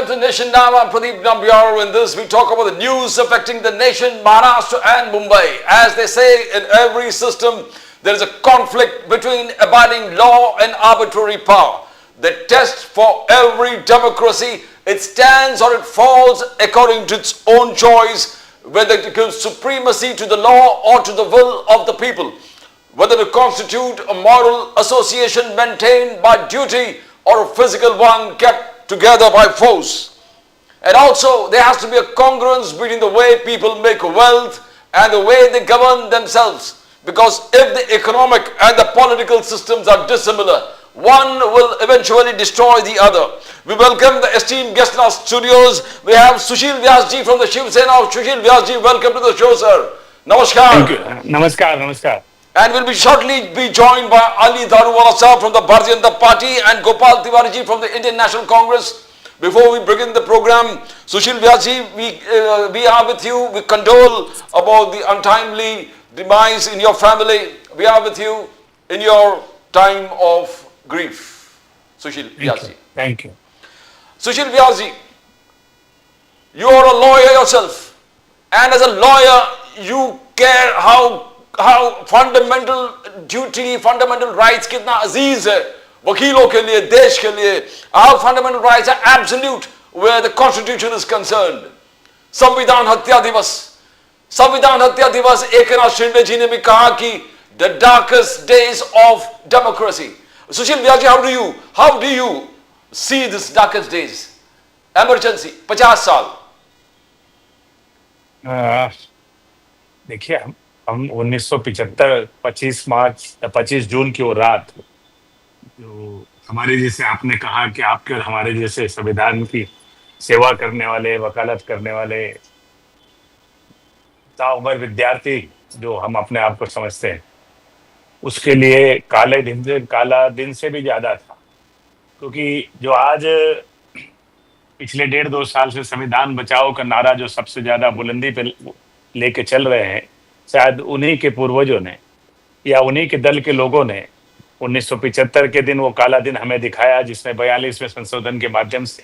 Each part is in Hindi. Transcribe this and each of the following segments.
welcome to Nation Now. I'm Pradeep Nambiar. In this, we talk about the news affecting the nation, Maharashtra and Mumbai. As they say, in every system, there is a conflict between abiding law and arbitrary power. The test for every democracy, it stands or it falls according to its own choice, whether it gives supremacy to the law or to the will of the people, whether to constitute a moral association maintained by duty or a physical one kept together by force. And also, there has to be a congruence between the way people make wealth and the way they govern themselves. Because if the economic and the political systems are dissimilar, one will eventually destroy the other. We welcome the esteemed guest in our studios. We have Sushil Vyasji from the Shiv Sena. Sushil Vyasji, welcome to the show, sir. Namaskar. Thank you. Namaskar, namaskar. And will be shortly be joined by Ali Daruwala Sahab from the Bharatiya Janata Party and Gopal Tiwari ji from the Indian National Congress. Before we begin the program, Sushil Vyasji, we are with you. We condole about the untimely demise in your family. We are with you in your time of grief. Sushil Vyasji. Thank you. Sushil Vyasji, you are a lawyer yourself, and as a lawyer, you care how fundamental duty, fundamental rights कितना अजीज है वकीलों के लिए, देश के लिए. How fundamental rights are absolute where the constitution is concerned. संविधान हत्या दिवस एकनाथ शिंदे जी ने भी कहा कि the darkest days of democracy. Sushil Vyasji, how do you see this darkest days? Emergency 50 साल. देखिए, हम 1975 25 जून की वो रात, जो हमारे जैसे आपने कहा कि आपके और हमारे जैसे संविधान की सेवा करने वाले, वकालत करने वाले ताउम्र विद्यार्थी जो हम अपने आप को समझते हैं, उसके लिए काला दिन से भी ज्यादा था. क्योंकि जो आज पिछले 1.5-2 साल से संविधान बचाओ का नारा जो सबसे ज्यादा बुलंदी पे लेके चल रहे हैं, शायद उन्हीं के पूर्वजों ने या उन्हीं के दल के लोगों ने 1975 के दिन वो काला दिन हमें दिखाया, जिसमें 42वें संशोधन के माध्यम से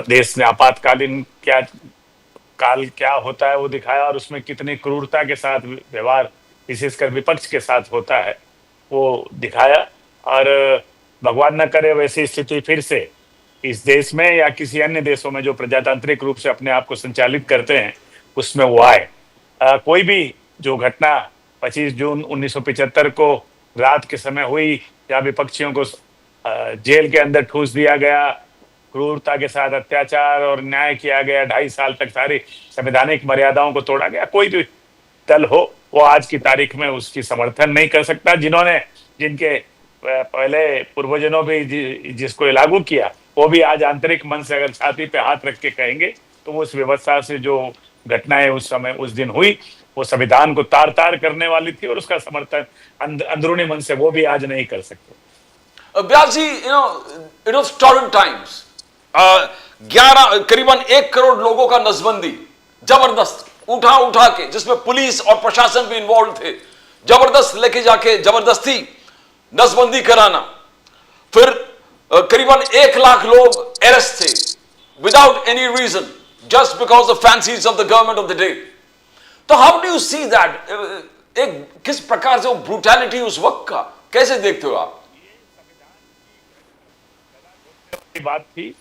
देश में आपातकालीन क्या होता है वो दिखाया, और उसमें कितनी क्रूरता के साथ व्यवहार विशेषकर विपक्ष के साथ होता है वो दिखाया. और भगवान न करे वैसी स्थिति फिर से इस देश में या किसी अन्य देशों में जो प्रजातांत्रिक रूप से अपने आप को संचालित करते हैं उसमें वो आए. कोई भी जो घटना 25 जून 1975 को रात के समय हुई, जहाँ विपक्षियों को जेल के अंदर ठूस दिया गया, क्रूरता के साथ अत्याचार और न्याय किया गया, 2.5 साल तक सारी संवैधानिक मर्यादाओं को तोड़ा गया, कोई भी दल हो वो आज की तारीख में उसकी समर्थन नहीं कर सकता. जिनके पहले पूर्वजों भी जिसको लागू किया, वो भी आज आंतरिक मन से अगर छाती पे हाथ रख के कहेंगे तो वो उस व्यवस्था से जो घटनाएं उस दिन हुई वो संविधान को तार तार करने वाली थी, और उसका समर्थन अंदरूनी मन से वो भी आज नहीं कर सकते. व्यास जी, it was torrid times. 11 करीबन 1 करोड़ लोगों का नसबंदी जबरदस्त उठा के, जिसमें पुलिस और प्रशासन भी इन्वॉल्व थे, जबरदस्त लेके जाके जबरदस्ती नसबंदी कराना. फिर करीबन 1 लाख लोग अरेस्ट थे without any reason, just because of fancies of the government of the day. तो how do you see that? एक किस प्रकार से वो ब्रूटैलिटी उस वक्त का कैसे देखते हो आप? बात थी,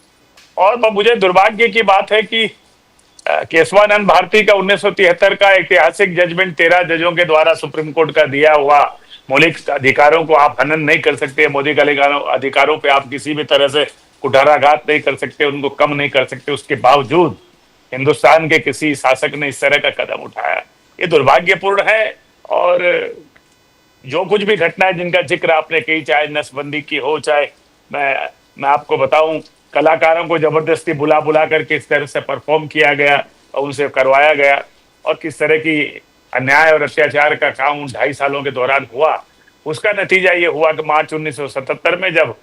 और मुझे दुर्भाग्य की बात है कि केशवानंद भारती का 1973 का ऐतिहासिक जजमेंट 13 जजों के द्वारा सुप्रीम कोर्ट का दिया हुआ मौलिक अधिकारों को आप हनन नहीं कर सकते, मौलिक अधिकारों पे आप किसी भी तरह से कुठाराघात नहीं कर सकते, उनको कम नहीं कर सकते, उसके बावजूद हिंदुस्तान के किसी शासक ने इस तरह का कदम उठाया, ये दुर्भाग्यपूर्ण है. और जो कुछ भी घटनाएं जिनका जिक्र आपने की, चाहे नसबंदी की हो, चाहे मैं आपको बताऊं कलाकारों को जबरदस्ती बुला कर किस तरह से परफॉर्म किया गया और उनसे करवाया गया, और किस तरह की अन्याय और अत्याचार का काम 2.5 सालों के दौरान हुआ, उसका नतीजा ये हुआ कि मार्च 1977 में जब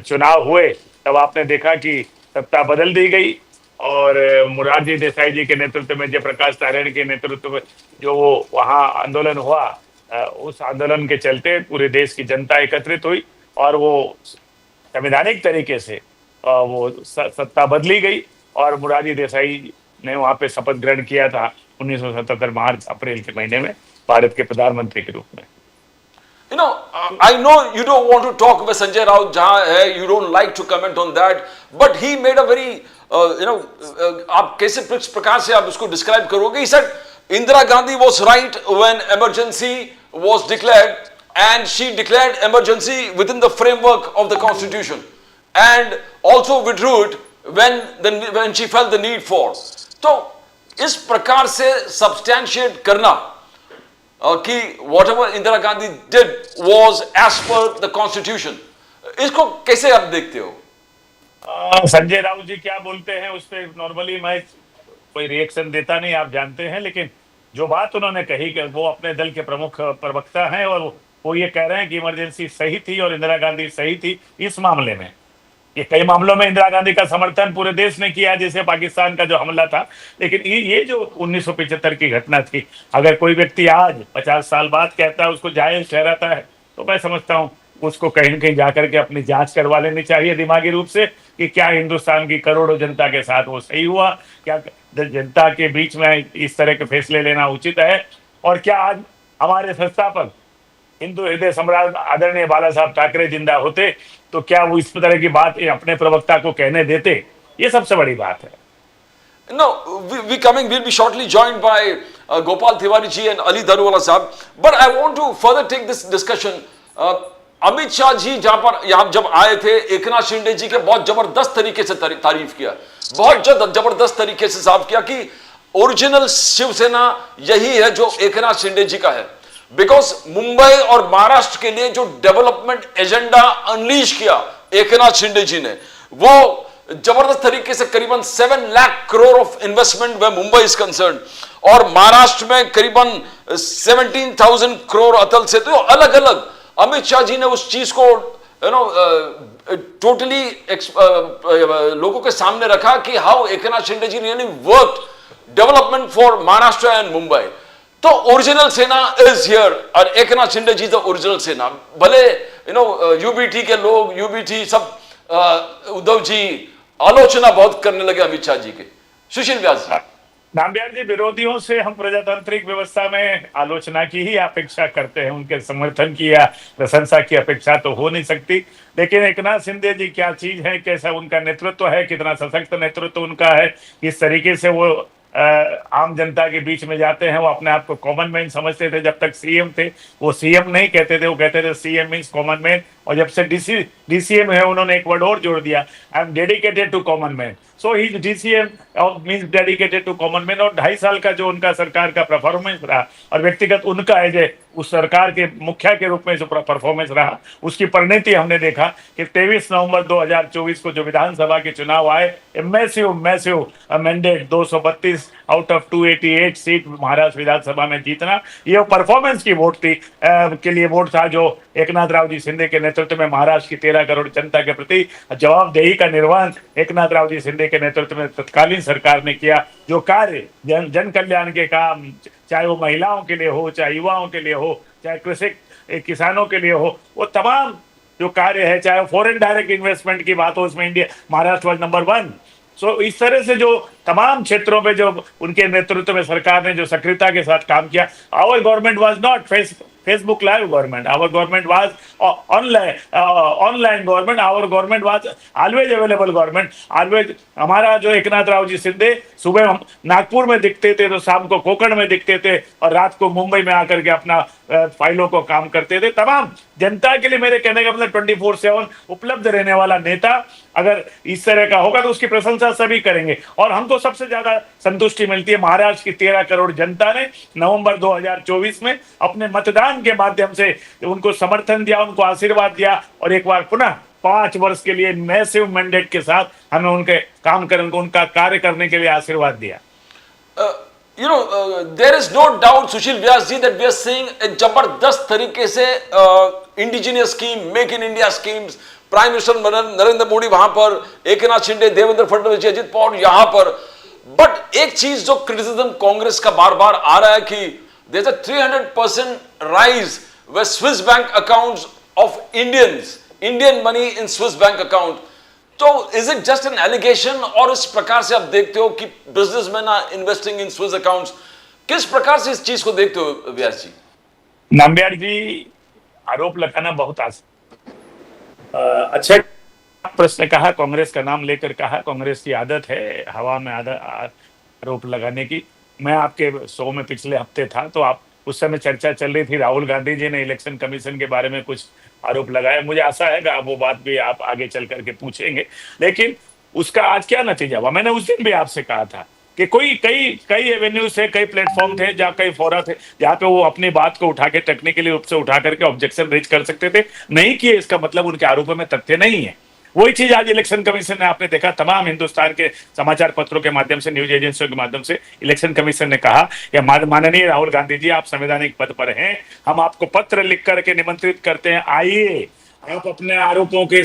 चुनाव हुए तब आपने देखा कि सत्ता बदल दी गई, और मोरारजी देसाई जी के नेतृत्व में, जयप्रकाश नारायण के नेतृत्व में जो वो वहाँ आंदोलन हुआ, उस आंदोलन के चलते पूरे देश की जनता एकत्रित हुई और वो संवैधानिक तरीके से वो सत्ता बदली गई और मोरारजी देसाई ने वहां पे शपथ ग्रहण किया था 1977 मार्च अप्रैल के महीने में भारत के प्रधानमंत्री के रूप में। You know, I know you don't want to talk about Sanjay Raut jahan hai, you don't like to comment on that, but he made a very, आप कैसे प्रकार से आप उसको describe करोगे? He said Indira Gandhi was right when emergency was declared, and she declared emergency within the framework of the constitution, and also withdrew it when she felt the need for. तो इस प्रकार से substantiate करना कि whatever Indira Gandhi did was as per the constitution, इसको कैसे आप देखते हो? संजय राउत जी क्या बोलते हैं उस पर नॉर्मली मैं कोई रिएक्शन देता नहीं, आप जानते हैं, लेकिन जो बात उन्होंने कही कि वो अपने दल के प्रमुख प्रवक्ता हैं और वो ये कह रहे हैं कि इमरजेंसी सही थी और इंदिरा गांधी सही थी इस मामले में। ये कई मामलों में इंदिरा गांधी का समर्थन पूरे देश ने किया, जैसे पाकिस्तान का जो हमला था, लेकिन ये जो 1975 की घटना थी, अगर कोई व्यक्ति आज 50 साल बाद कहता है उसको जायज ठहराता है, तो मैं समझता हूँ उसको कहीं न कहीं जाकर के अपनी जांच करवा लेनी चाहिए दिमागी रूप से कि क्या हिंदुस्तान की करोड़ों जनता के साथ वो सही हुआ, क्या जनता के बीच में इस तरह के फैसले लेना उचित है, और क्या आज हमारे संस्थापक हिंदू हृदय सम्राट आदरणीय बाला साहब ठाकरे जिंदा होते तो क्या वो इस तरह की बात अपने प्रवक्ता को कहने देते? ये सबसे बड़ी बात है। No, we'll be shortly joined by Gopal Tiwari ji and Ali Daruwala sahab, but I want to further take this discussion. Amit Shah ji जहां पर यहाँ जब आए थे, एकनाथ शिंदे जी के बहुत जबरदस्त तरीके से तारीफ किया, बहुत जबरदस्त तरीके से साफ किया कि ओरिजिनल शिवसेना यही है जो एकनाथ शिंदे जी का है, बिकॉज मुंबई और महाराष्ट्र के लिए जो डेवलपमेंट एजेंडा अनलीश किया एकनाथ शिंदे जी ने, वो जबरदस्त तरीके से करीबन 7 लाख करोड़ ऑफ इन्वेस्टमेंट में मुंबई इज कंसर्न, और महाराष्ट्र में करीबन 17,000 करोड़ अतल से, तो अलग अलग अमित शाह जी ने उस चीज को टोटली लोगों के सामने रखा कि how Eknath Shinde ji really worked development for Maharashtra and Mumbai. तो ओरिजिनल सेना इज हियर और एकनाथ शिंदे जी द ओरिजिनल सेना। भले यूबीटी के लोग, यूबीटी सब उद्धव जी आलोचना बहुत करने लगे अमित शाह जी के। सुशील व्यास जी, नामबिहार जी, विरोधियों से हम प्रजातांत्रिक व्यवस्था में आलोचना की ही अपेक्षा करते हैं, उनके समर्थन की या प्रशंसा की अपेक्षा तो हो नहीं सकती, लेकिन एकनाथ शिंदे जी क्या चीज है, कैसा उनका नेतृत्व है, कितना सशक्त नेतृत्व उनका है, किस तरीके से वो आम जनता के बीच में जाते हैं। वो अपने आप को कॉमन मैन समझते थे, जब तक सीएम थे वो सीएम नहीं कहते थे, वो कहते थे सीएम मीन्स कॉमन मैन, और जब से डीसीएम है उन्होंने एक वर्ड और जोड़ दिया, I am dedicated to common man, so he DCM means dedicated to common man. और 2.5 साल का जो उनका सरकार का परफॉर्मेंस रहा और व्यक्तिगत उनका एज ए उस सरकार के मुखिया के रूप में जो परफॉर्मेंस रहा, उसकी परिणति हमने देखा कि 23 नवंबर 2024 को जो विधानसभा के चुनाव आए, massive mandate 232 out of 288 seat Maharashtra विधानसभा में जीतना, ये परफॉर्मेंस की वोट थी के लिए वोट था, जो एकनाथ राव जी शिंदे के नेतृत्व में महाराष्ट्र की 13 करोड़ जनता के प्रति जवाबदेही का निर्वहन एकनाथ राव जी शिंदे के नेतृत्व में तत्कालीन सरकार ने किया। जो कार्य जन कल्याण के काम, चाहे वो महिलाओं के लिए हो, चाहे युवाओं के लिए हो, चाहे कृषि किसानों के लिए हो, वो तमाम जो कार्य है, चाहे फॉरेन डायरेक्ट इन्वेस्टमेंट की बात हो, उसमें इंडिया महाराष्ट्र वाज नंबर 1। सो इस तरह से जो तमाम क्षेत्रों में जो उनके नेतृत्व में सरकार ने जो सक्रियता के साथ काम किया, our government was not Facebook live government, our government was online government, our government was always available government, always। हमारा जो एकनाथ राव जी शिंदे सुबह नागपुर में दिखते थे तो शाम को कोकण में दिखते थे और रात को मुंबई में आकर के अपना फाइलों को काम करते थे। तमाम जनता के लिए मेरे कहने का मतलब 24/7 उपलब्ध रहने वाला नेता अगर इस तरह का होगा तो उसकी प्रशंसा सभी करेंगे। और हमको सबसे ज्यादा संतुष्टि मिलती है महाराष्ट्र की 13 करोड़ जनता ने नवंबर 2024 में अपने मतदान के माध्यम से उनको समर्थन दिया, उनको आशीर्वाद दिया, और एक बार पुनः 5 वर्ष के लिए मैसिव मैंडेट के साथ हमें उनके काम करने को, उनका कार्य करने के लिए आशीर्वाद दिया। there is no doubt, Sushil Vyas ji, that we are seeing a जबरदस्त तरीके से indigenous scheme, make in India schemes, prime minister Narendra Modi वहां पर, एकनाथ शिंदे, देवेंद्र फडणवीस जी, अजित पवार यहां पर। बट एक चीज जो क्रिटिसिज्म कांग्रेस का बार बार आ रहा है कि there is a 300% rise with Swiss bank accounts of Indians, Indian money in Swiss bank account, तो is it just an allegation, और इस प्रकार से आप देखते हो कि businessman are investing in Swiss accounts? किस प्रकार से इस चीज को देखते हो व्यास जी? नाम्बियार जी, आरोप लगाना बहुत अच्छा प्रश्न कहा, कांग्रेस का नाम लेकर कहा। कांग्रेस की आदत है हवा में आरोप लगाने की। मैं आपके शो में पिछले हफ्ते था, तो आप उस समय चर्चा चल रही थी, राहुल गांधी जी ने इलेक्शन कमीशन के बारे में कुछ आरोप लगाए। मुझे आशा है कि वो बात भी आप आगे चल करके पूछेंगे, लेकिन उसका आज क्या नतीजा हुआ? मैंने उस दिन भी आपसे कहा था कि कई एवेन्यूज थे, कई प्लेटफॉर्म थे, जहाँ कई फोरा थे जहाँ पे वो अपनी बात को उठा के टेक्निकली रूप से उठा करके ऑब्जेक्शन रेज कर सकते थे। नहीं किए, इसका मतलब उनके आरोपों में तथ्य नहीं है। वही चीज आज इलेक्शन कमीशन ने, आपने देखा तमाम हिंदुस्तान के समाचार पत्रों के माध्यम से, न्यूज एजेंसियों के माध्यम से इलेक्शन कमीशन ने कहा कि माननीय राहुल गांधी जी, आप संवैधानिक पद पर हैं, हम आपको पत्र लिख करके निमंत्रित करते हैं, आइए आप अपने आरोपों के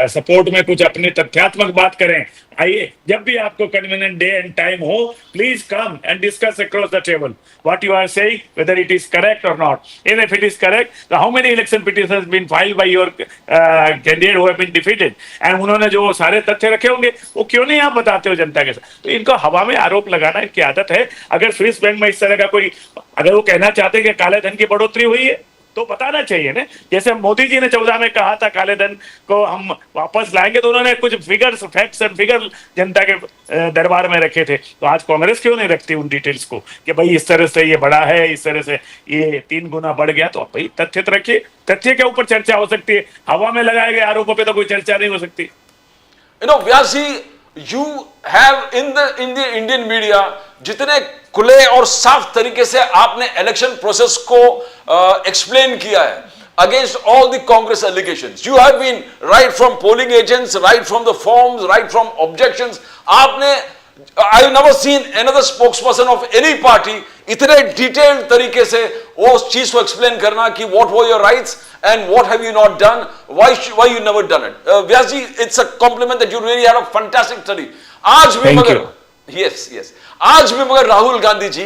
सपोर्ट में कुछ अपने तथ्यात्मक बात करें। आइए, जब भी आपको कन्वीनियंट डे एंड टाइम हो, please come and discuss across the table what you are saying, whether it is correct और not. And if it is correct, तो how many election petitions been filed by your candidate who have been defeated, and उन्होंने जो सारे तथ्य रखे होंगे वो क्यों नहीं आप बताते हो जनता के साथ? तो इनको हवा में आरोप लगाना इनकी आदत है। अगर स्विस बैंक में इस तरह का कोई, अगर वो कहना चाहते हैं कि काले धन की बढ़ोतरी हुई है, तो बताना चाहिए ना। जैसे मोदी जी ने 14 में कहा था काले धन को हम वापस लाएंगे, तो उन्होंने कुछ फिगर्स, फैक्ट्स एंड फिगर जनता के दरबार में रखे थे। तो आज कांग्रेस क्यों नहीं रखती उन डिटेल्स को कि भाई इस तरह से ये बढ़ा है, इस तरह से ये 3 गुना बढ़ गया? तो भाई तथ्य तो रखिए, तथ्य के ऊपर चर्चा हो सकती है, हवा में लगाए गए आरोपों पर तो कोई चर्चा नहीं हो सकती। Vyas ji, you have in the Indian media जितने खुले और साफ तरीके से आपने इलेक्शन प्रोसेस को एक्सप्लेन किया है against all the Congress allegations, you have been right from polling agents, right from the forms, right from objections. आपने, I have never seen another spokesperson of any party इतने डिटेल्ड तरीके से वो चीज को एक्सप्लेन करना कि what were your rights and what have you not done, why you never done it. Vyas ji, it's a compliment that you really had a fantastic study. आज भी मगर, yes, आज भी मगर राहुल गांधी जी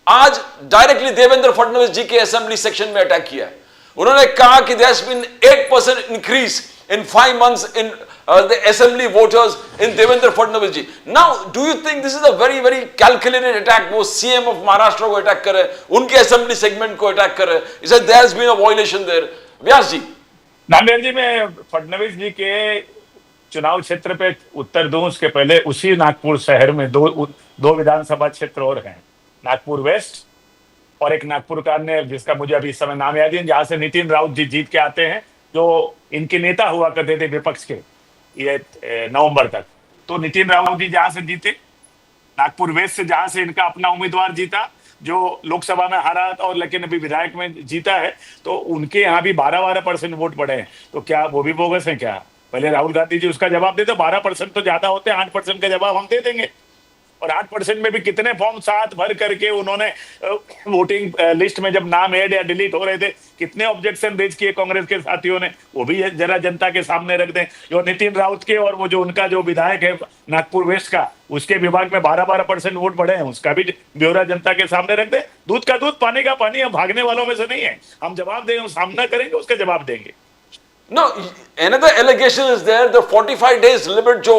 आज डायरेक्टली देवेंद्र फडणवीस जी के असेंबली सेक्शन में अटैक किया है। उन्होंने कहा कि there has been 8% increase in 5 months in the assembly voters in Devendra Fadnavis ji. Now, do you think this is a very, very calculated attack? वो CM of Maharashtra को अटैक कर रहे हैं, उनके असेंबली सेगमेंट को अटैक कर रहे हैं। He said there has been a violation there. व्यास जी, नांदेड़ जी, मैं फडणवीस जी के चुनाव क्षेत्र पे उत्तर दूं उसके पहले, उसी नागपुर शहर में दो विधानसभा क्षेत्र और हैं, नागपुर वेस्ट और एक नागपुर का अन्य जिसका मुझे अभी इस समय नाम याद नहीं, जहां से नितिन राउत जी जीत के आते हैं, जो इनके नेता हुआ करते थे विपक्ष के ये नवंबर तक। तो नितिन राउत जी जहां से जीते, नागपुर वेस्ट से जहां से इनका अपना उम्मीदवार जीता, जो लोकसभा में हारा और लेकिन अभी विधायक में जीता है, तो उनके यहाँ भी 12% वोट पड़े हैं। तो क्या वो भी बोगस है क्या? पहले राहुल गांधी जी उसका जवाब देते। 12% तो ज्यादा होते हैं, 8% का जवाब हम दे देंगे। और 8% में भी कितने फॉर्म साथ भर करके उन्होंने वोटिंग लिस्ट में जब नाम ऐड या डिलीट हो रहे थे, कितने ऑब्जेक्शन रेज किए कांग्रेस के साथियों ने, वो भी जरा जनता के सामने रख दें। जो नितिन राउत के और वो जो उनका जो विधायक है नागपुर वेस्ट का, उसके विभाग में 12% वोट बढ़े हैं, उसका भी ब्यौरा जनता के सामने रख दें। दूध का दूध, पानी का पानी, हम भागने वालों में से नहीं है। हम जवाब दें, हम सामना करेंगे, उसका जवाब देंगे। No, another allegation is there, the 45 days limit जो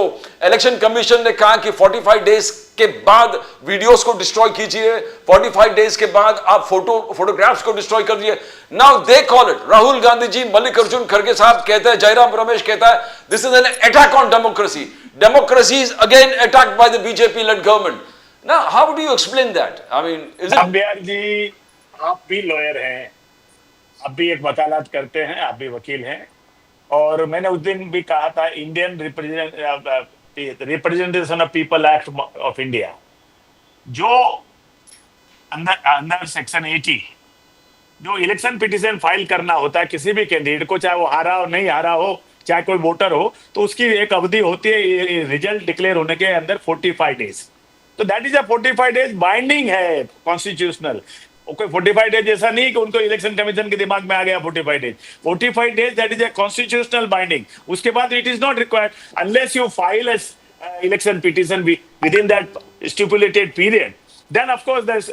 इलेक्शन कमीशन ने कहा कि 45 डेज के बाद वीडियोस को डिस्ट्रॉय कीजिए, 45 डेज के बाद आप फोटोग्राफ्स को डिस्ट्रॉय कर दिए। Now they call it, Rahul Gandhi ji, Mallikarjun खड़गे साहब कहते हैं, जयराम रमेश कहता है, this is an attack on democracy, democracy is again attacked by the BJP led government. Now how do you explain that? I mean, is it? Bihar ji, आप भी लॉयर हैं, आप भी एक वकालत करते हैं, आप भी वकील हैं, और मैंने उस दिन भी कहा था, Indian representation of people act of India, जो अंदर सेक्शन 80 जो इलेक्शन पिटीशन फाइल करना होता है किसी भी कैंडिडेट को, चाहे वो हारा हो नहीं हारा हो, चाहे कोई वोटर हो, तो उसकी एक अवधि होती है रिजल्ट डिक्लेयर होने के अंदर 45 डेज। तो that is a 45 days binding है कॉन्स्टिट्यूशनल। कोई 45 डेज ऐसा नहीं कि उनको इलेक्शन कमीशन के दिमाग में आ गया 45 days. 45 days that is a constitutional binding. उसके बाद it is not required unless you file election petition with in that stipulated period, then of course there's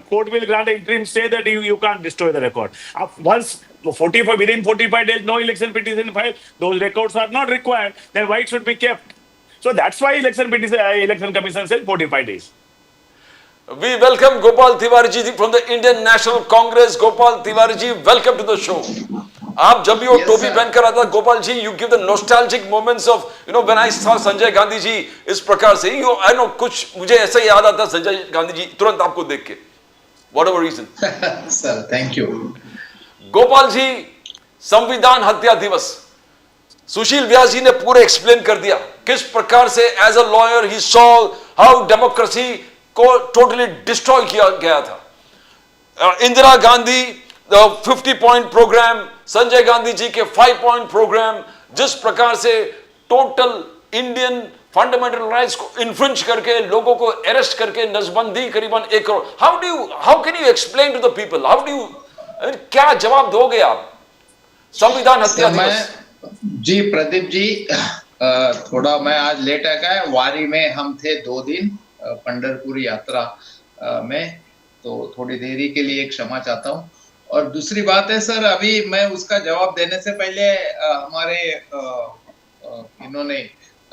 court will grant an interim stay that you can't destroy the record. Once within 45 days, no election petition filed, those records are not required, then why it should be kept? So that's why election commission said 45 days. We welcome Gopal Tiwari ji from the Indian National Congress. Gopal Tiwari ji, welcome to the show. आप जब भी वो टोपी पहनकर आता Gopal ji, you give the nostalgic moments of, you know, when I saw Sanjay Gandhi जी इस प्रकार से, I know कुछ मुझे ऐसा याद आता संजय गांधी जी तुरंत आपको देख के, whatever reason. Sir, thank you. Gopal ji, संविधान हत्या दिवस, सुशील व्यास जी ने पूरे एक्सप्लेन कर दिया किस प्रकार से as a lawyer he saw how democracy को टोटली डिस्ट्रॉय किया गया था. इंदिरा गांधी 50 पॉइंट प्रोग्राम, संजय गांधी जी के 5 पॉइंट प्रोग्राम, जिस प्रकार से टोटल इंडियन फंडामेंटल राइट्स को इन्फ्रिंज करके लोगों को अरेस्ट करके नसबंदी करीबन 1 crore. How can you explain to the people, क्या जवाब दोगे आप संविधान हत्या दिवस? जी प्रदीप जी, थोड़ा मैं आज लेट आ गया, वारी में हम थे 2 दिन पंढरपुर यात्रा में, तो थोड़ी देरी के लिए क्षमा चाहता हूँ. और दूसरी बात है सर, अभी मैं उसका जवाब देने से पहले हमारे इन्होंने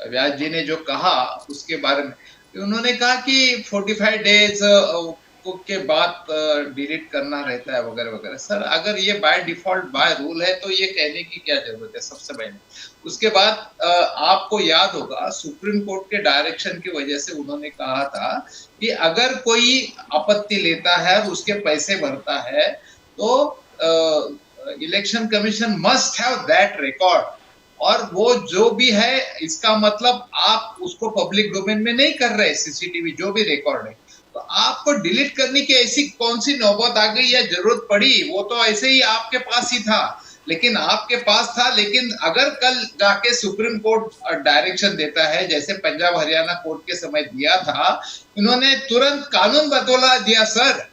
व्यास जी ने जो कहा उसके बारे में, उन्होंने कहा कि 45 डेज के बाद डिलीट करना रहता है वगैरह वगैरह. सर अगर ये बाय डिफॉल्ट बाय रूल है तो ये कहने की क्या जरूरत है सबसे पहले. उसके बाद आपको याद होगा सुप्रीम कोर्ट के डायरेक्शन की वजह से उन्होंने कहा था कि अगर कोई आपत्ति लेता है और उसके पैसे भरता है तो election commission must have that record, और वो जो भी है इसका मतलब आप उसको पब्लिक डोमेन में नहीं कर रहे, सीसीटीवी जो भी रिकॉर्ड है, तो आपको डिलीट करने की ऐसी कौन सी नौबत आ गई या जरूरत पड़ी? वो तो ऐसे ही आपके पास ही था, लेकिन आपके पास था. लेकिन अगर कल जाके सुप्रीम कोर्ट डायरेक्शन देता है जैसे पंजाब हरियाणा कोर्ट के समय दिया था, इन्होंने तुरंत कानून बदला दिया. सर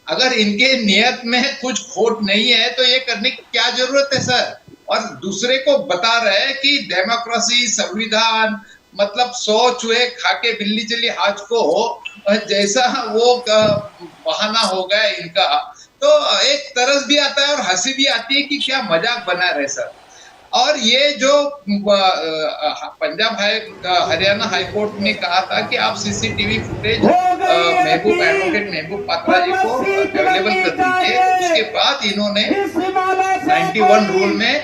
अगर इनके नियत में कुछ खोट नहीं है तो ये करने की क्या जरूरत है सर? और दूसरे को बता रहे कि डेमोक्रेसी संविधान मतलब 100 चूहे खाके बिल्ली चली आज को जैसा वो बहाना हो गया इनका, तो एक तरस भी आता है और हंसी भी आती है कि क्या मजाक बना रहे सर. और ये जो पंजाब हरियाणा हाई कोर्ट ने कहा था कि आप सीसीटीवी फुटेज एडवोकेट महबूब पात्रा जी को अवेलेबल कर दीजिए, उसके बाद इन्होंने 91 रूल में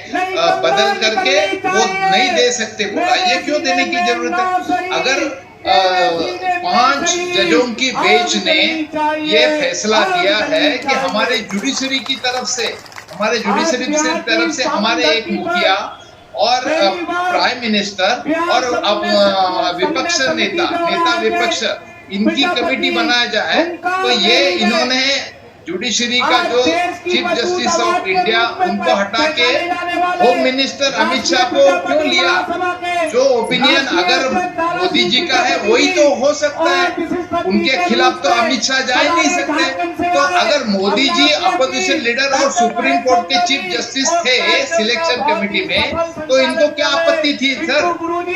बदल करके वो नहीं दे सकते बोला. ये क्यों देने की जरूरत है? अगर 5 जजों की बेंच ने ये फैसला दिया है कि हमारे जुडिशरी की तरफ से हमारे एक मुखिया और प्राइम मिनिस्टर और विपक्ष नेता विपक्ष इनकी कमेटी बनाया जाए, तो ये इन्होंने जुडिशरी का जो चीफ जस्टिस ऑफ इंडिया उनको हटा के होम मिनिस्टर अमित शाह को क्यों लिया? जो ओपिनियन अगर मोदी जी का है वही तो हो सकता है, उनके खिलाफ तो अमित शाह जा ही नहीं सकते. तो अगर मोदी जी अपोजिशन लीडर और सुप्रीम कोर्ट के chief justice the selection committee में, तो इनको क्या आपत्ति थी सर?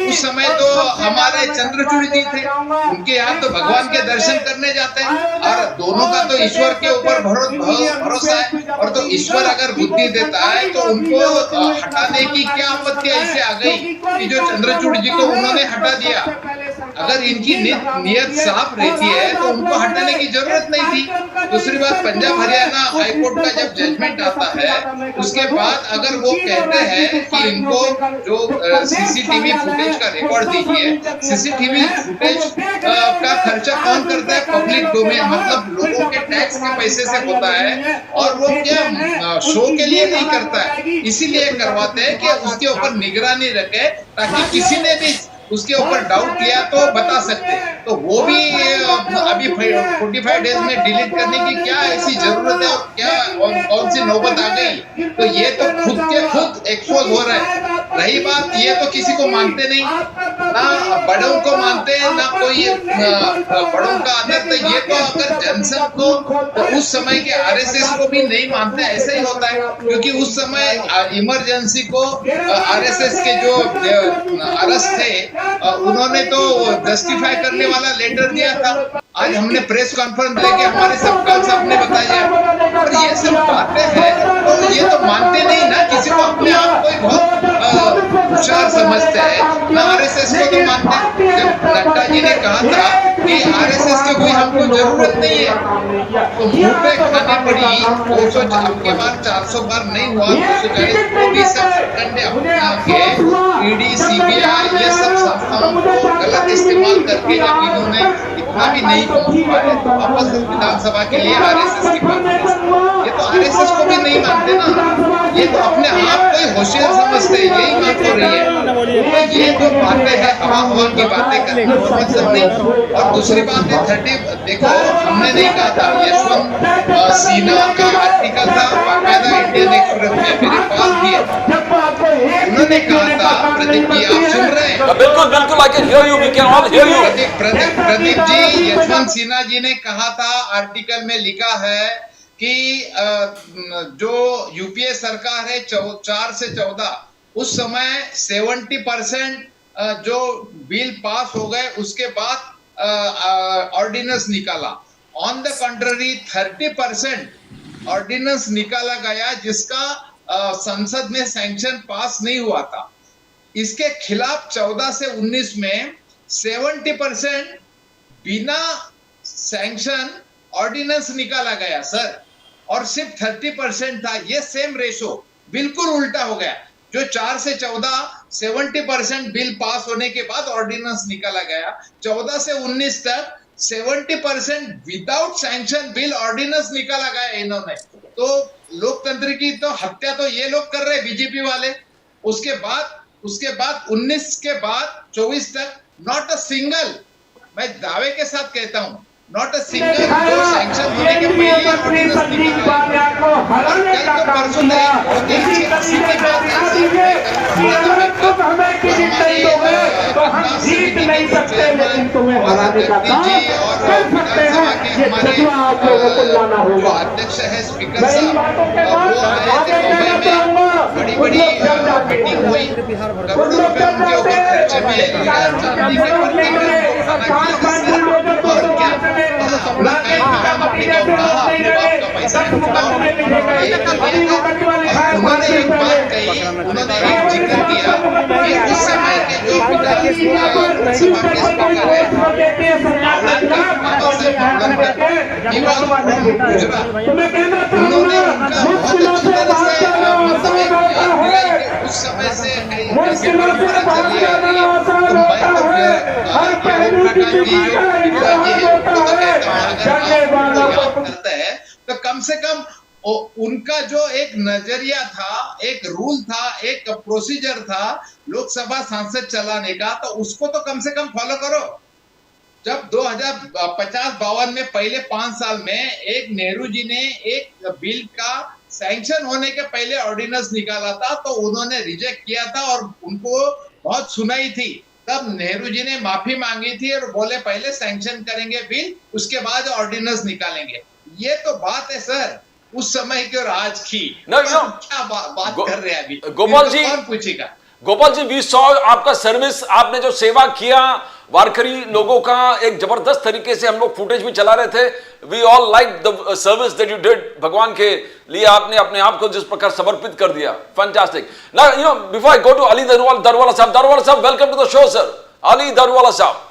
उस समय तो हमारे चंद्रचूड़ जी थे, उनके यहाँ तो भगवान के दर्शन करने जाते हैं, और दोनों का तो ईश्वर के ऊपर भरोसा है, और तो ईश्वर अगर बुद्धि देता है तो उनको हटाने की क्या आपत्ति ऐसे आ गई कि जो चंद्रचूड़ जी को उन्होंने हटा दिया? अगर इनकी नियत साफ रहती है तो उनको हटाने की जरूरत नहीं थी. दूसरी बात, पंजाब हरियाणा हाई कोर्ट का जब जजमेंट आता है उसके बाद अगर वो कहते हैं कि इनको जो सीसीटीवी फुटेज का रिकॉर्ड दीजिए, सीसीटीवी फुटेज का खर्चा कौन करता है? पब्लिक डोमेन, मतलब लोगों के टैक्स के पैसे से होता है, और वो क्या शो के लिए नहीं करता है, इसीलिए करवाते हैं कि उसके ऊपर निगरानी रखे ताकि किसी ने भी उसके ऊपर डाउट किया तो बता सकते. तो वो भी अभी 45 डेज में डिलीट करने की क्या ऐसी जरूरत है और क्या कौन सी नौबत आ गई? तो ये तो खुद के खुद एक्सपोज हो रहा है. रही बात, ये तो किसी को मानते नहीं, ना बड़ों को मानते हैं ना कोई बड़ों का आदर. तो ये तो अगर जनसंघ को तो उस समय के आरएसएस को भी नहीं मानते, ऐसा ही होता है, क्योंकि उस समय इमरजेंसी को आरएसएस के जो अरेस्ट थे उन्होंने तो जस्टिफाई करने वाला लेटर दिया था. आज हमने प्रेस कॉन्फ्रेंस लेके हमारे सब कल सबने बताया, और ये सब बातें हैं तो ये तो मानते नहीं ना, किसी को अपने आप को बहुत होशियार समझते हैं ना, आरएसएस को तो मानते हैं। जब नड्डा जी ने कहा था कि आरएसएस की कोई हमको जरूरत नहीं है, तो मुंह पे खानी पड़ी 200 आपके बार 400 बार नहीं हुआ, 240 तो भी सब कंडे अपना के ईडी सीबीआई ये सब संस्थाओं को गलत इस्तेमाल करके जब इन्होंने इतना भी नहीं पहुंच पाए तो वापस विधानसभा के लिए आरएसएस की बात करें। ये तो आरएसएस को भी नहीं मानते ना, ये तो अपने आप को ही होशियार समझते हैं, यही बात हो रही है। तो ये तो बातें हैं, हवा की बातें करने को मतलब नहीं। और दूसरी बात है 30 देखो हमने नहीं कहा था, यशवंत सिन्हा का आर्टिकल था बाकायदा इंडियन एक्सप्रेस में, मेरे पास भी है। उन्होंने कहा था, प्रदीप जी आप सुन रहे हैं? बिल्कुल बिल्कुल, I can hear you, we can all hear you. Pradeep ji, Yashwant Sinha ji ने कहा था, आर्टिकल में लिखा है कि जो यूपीए सरकार है 4 से 14 उस समय 70% जो बिल पास हो गए उसके बाद ऑर्डिनेंस निकाला। ऑन द कंट्ररी 30% ऑर्डिनेंस निकाला गया जिसका संसद में सैंक्शन पास नहीं हुआ था। इसके खिलाफ 14 से 19 में 70% बिना सैंक्शन ऑर्डिनेंस निकाला गया सर, और सिर्फ 30% था। ये सेम रेशो बिल्कुल उल्टा हो गया। जो 4 से 14 70% बिल पास होने के बाद ऑर्डिनेंस निकाला गया, 14 से 19 तक 70% विदाउट सैंक्शन बिल ऑर्डिनेंस निकाला गया इन्होंने। तो लोकतंत्र की तो हत्या तो ये लोग कर रहे बीजेपी वाले। उसके बाद 19 के बाद 24 तक नॉट अ सिंगल, मैं दावे के साथ कहता हूं, नॉट अ सिंगल जो सैंक्शन होने के पहले ऑर्डिनेंस निकाला गया। और कल तो परसों नहीं, बहुत ही अच्छी हंसी की बात है। अध्यक्ष है स्पीकर साहब, वो आए थे मुंबई में, बड़ी बड़ी मीटिंग हुई, करोड़ों रुपए उनके ऊपर खर्चे में चांदी के बर्तन में खाना खिलाया। और क्या अपना अपने का उठाओ, अपने बाप का पैसा उठाओ। उन्होंने एक बात कही, उन्होंने एक जिक्र किया कि उस समय के जो लोकसभा के स्पीकर है बाबा साहेब अम्बेडकर, ये बात गुजरात, उन्होंने उनका बहुत अच्छी तरह से मतलब एक याद दिलाई कि उस समय से कैसे परंपरा चली आ रही है। तो मैं तो फिर प्रकाश जी जो पिताजी है उनको तो कहता हूँ, अगर आप याद करते हैं तो कम से कम उनका जो एक नजरिया था, एक रूल था, एक प्रोसीजर था लोकसभा सांसद चलाने का, तो उसको तो कम से कम फॉलो करो। जब 2050-52 में पहले 5 साल में एक नेहरू जी ने एक बिल का सैंक्शन होने के पहले ऑर्डिनेंस निकाला था, तो उन्होंने रिजेक्ट किया था और उनको बहुत सुनाई थी। तब नेहरू जी ने माफी मांगी थी और बोले पहले सैंक्शन करेंगे बिल, उसके बाद ऑर्डिनेंस निकालेंगे। ये तो बात है सर उस समय की और आज की। क्या बात कर रहे हैं अभी गोपाल जी, कौन पूछेगा? गोपाल जी, वी सॉ आपका सर्विस, आपने जो सेवा किया वारकरी लोगों का, एक जबरदस्त तरीके से हम लोग फुटेज भी चला रहे थे। We all like the service that you did. भगवान के लिए आपने अपने आप को जिस प्रकार समर्पित कर दिया, fantastic. Now you know, before I go to Ali Daruwala sahab, welcome to the show sir. Ali Daruwala sahab,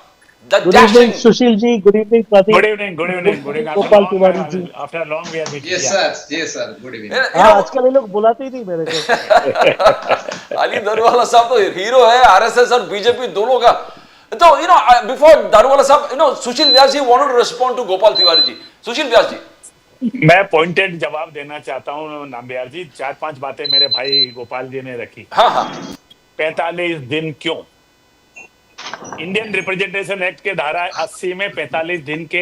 Good evening, Sushil ji. Good evening, Pradeep. Good evening. Gopal Tiwari ji. After a long we are meeting. Yes sir. Good evening. आजकल ये लोग बुलाते ही नहीं मेरे को। अली दारुवाला साहब तो हीरो है आरएसएस और बीजेपी दोनों का। तो you know, before Daruwala sahab, you know, Sushil Vyas ji wanted to respond to Gopal Tiwari ji. Sushil Vyas ji, मैं पॉइंटेड जवाब देना चाहता हूँ नाम्बियार जी। 4-5 बातें मेरे भाई गोपाल जी ने रखी। हाँ 45 दिन क्यों? इंडियन रिप्रेजेंटेशन एक्ट के धारा 80 में 45 दिन के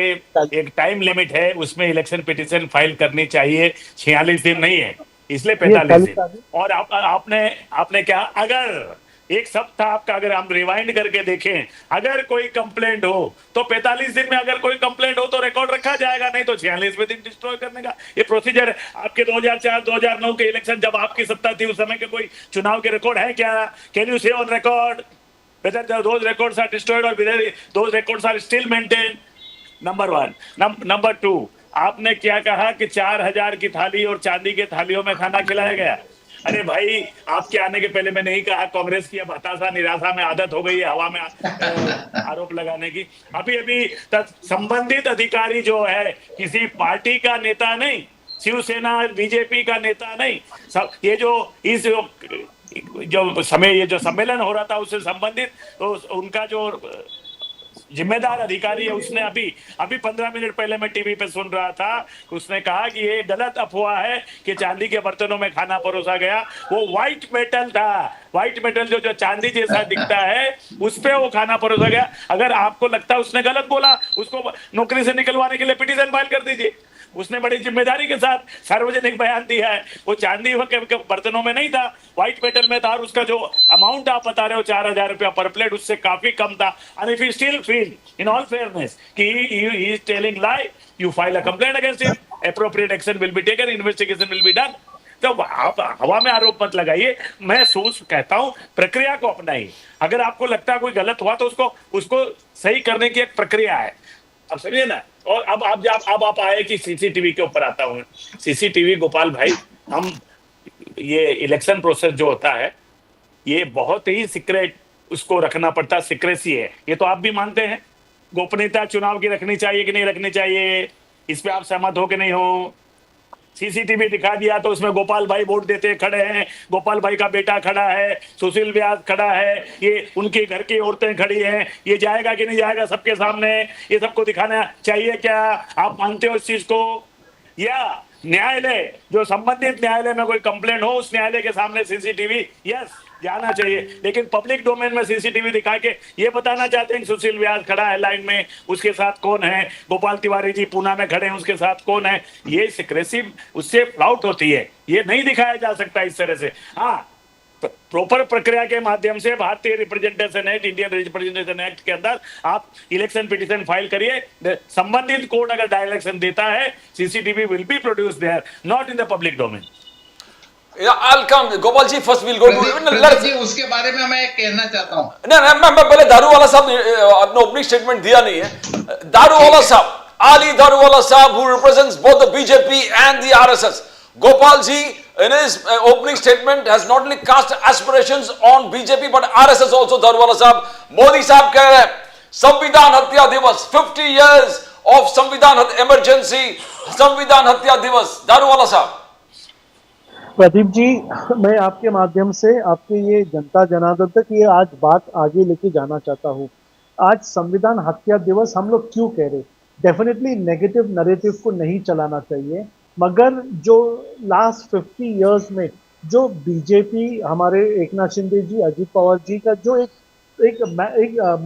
एक टाइम लिमिट है, उसमें इलेक्शन पिटीशन फाइल करनी चाहिए। 46 दिन नहीं है, इसलिए 45 दिन। और आपने क्या, अगर एक सप्ताह आपका अगर हम रिवाइंड करके देखें, अगर कोई कंप्लेंट हो तो 45 दिन में अगर कोई कंप्लेंट हो तो रिकॉर्ड रखा जाएगा, नहीं तो 46वें दिन डिस्ट्रॉय करने का ये प्रोसीजर है। आपके 2004-2009 के इलेक्शन जब आपकी सत्ता थी उस समय के कोई चुनाव के रिकॉर्ड है क्या? कैन यू से on record whether those records are destroyed or whether those records are still maintained? Number one. Number two, आपने क्या कहा कि 4,000 की थाली और चांदी के थालियों में खाना खिलाया गया। अरे भाई, आपके आने के पहले मैंने ही कहा कांग्रेस की अब हताशा निराशा में आदत हो गई है हवा में आरोप लगाने की। अभी अभी तक संबंधित अधिकारी जो है किसी पार्टी का नेता नहीं, शिवसेना बीजेपी का नेता नहीं, सब ये जो इस ये जो सम्मेलन हो रहा था उससे संबंधित तो उनका जो जिम्मेदार अधिकारी है उसने अभी 15 मिनट पहले मैं टीवी पे सुन रहा था, उसने कहा कि ये गलत अफवाह है कि चांदी के बर्तनों में खाना परोसा गया। वो व्हाइट मेटल था, व्हाइट मेटल जो चांदी जैसा दिखता है उस पे वो खाना परोसा गया। अगर आपको लगता है उसने गलत बोला, उसको नौकरी से निकलवाने के लिए पिटीशन फाइल कर दीजिए। उसने बड़ी जिम्मेदारी के साथ सार्वजनिक बयान दिया है। वो चांदी के बर्तनों में नहीं था, व्हाइट मेटल में था, और उसका जो अमाउंट आप बता रहे हो 4,000 रुपया पर प्लेट, उससे काफी कम था। And if you still feel in all fairness कि he is telling lie, you file a complaint against him, appropriate action will be taken, investigation will be done. तो आप हवा में आरोप मत लगाइए। मैं कहता हूं प्रक्रिया को अपनाइए। अगर आपको लगता है कोई गलत हुआ तो उसको सही करने की एक प्रक्रिया है, अब समझिए ना। और अब आप आए कि सीसीटीवी के ऊपर आता हूं। सीसीटीवी गोपाल भाई, हम ये इलेक्शन प्रोसेस जो होता है ये बहुत ही सीक्रेट उसको रखना पड़ता है, सीक्रेसी है। ये तो आप भी मानते हैं। गोपनीयता चुनाव की रखनी चाहिए कि नहीं रखनी चाहिए, इस पे आप सहमत हो कि नहीं हो। सीसीटीवी दिखा दिया तो उसमें गोपाल भाई वोट देते खड़े हैं, गोपाल भाई का बेटा खड़ा है, सुशील व्यास खड़ा है, ये उनके घर की औरतें खड़ी हैं, ये जाएगा कि नहीं जाएगा सबके सामने, ये सबको दिखाना चाहिए क्या? आप मानते हो इस चीज को? या न्यायालय, जो संबंधित न्यायालय में कोई कंप्लेंट हो उस न्यायालय के सामने सीसीटीवी यस जाना चाहिए, लेकिन पब्लिक डोमेन में सीसीटीवी दिखा के ये बताना चाहते हैं सुशील व्यास खड़ा है लाइन में, उसके साथ कौन है, गोपाल तिवारी जी पूना में खड़े हैं उसके साथ कौन है, ये सिक्रेसी उससे फ्लाउट होती है। ये नहीं दिखाया जा सकता इस तरह से। हाँ, प्रॉपर प्रक्रिया के माध्यम से भारतीय representation act, Indian representation act के अंदर आप इलेक्शन पिटीशन फाइल करिए। संबंधित कोर्ट अगर डायरेक्शन देता है, CCTV will be produced there, not in the public domain. I'll come. Gopal ji, first we'll go Pradeep ji, उसके बारे में मैं कहना चाहता हूँ। मैं पहले दारूवाला साहब अपना ओपनिंग स्टेटमेंट दिया नहीं है। दारूवाला साहब, Ali Daruwala Sahab, who represents both the BJP and the RSS. Gopal ji, in his opening statement, has not only cast aspirations on BJP but RSS also. Daruwala Sahab, Modi Sahab कह रहे हैं संविधान हत्या दिवस, 50 years of संविधान emergency, संविधान हत्या दिवस। दारूवाला साहब। प्रदीप जी, मैं आपके माध्यम से आपके ये जनता जनार्दन तक ये आज बात आगे लेके जाना चाहता हूँ। आज संविधान हत्या दिवस हम लोग क्यों कह रहे? डेफिनेटली नेगेटिव नैरेटिव को नहीं चलाना चाहिए, मगर जो लास्ट 50 इयर्स में जो बीजेपी, हमारे एकनाथ शिंदे जी, अजित पवार जी का जो एक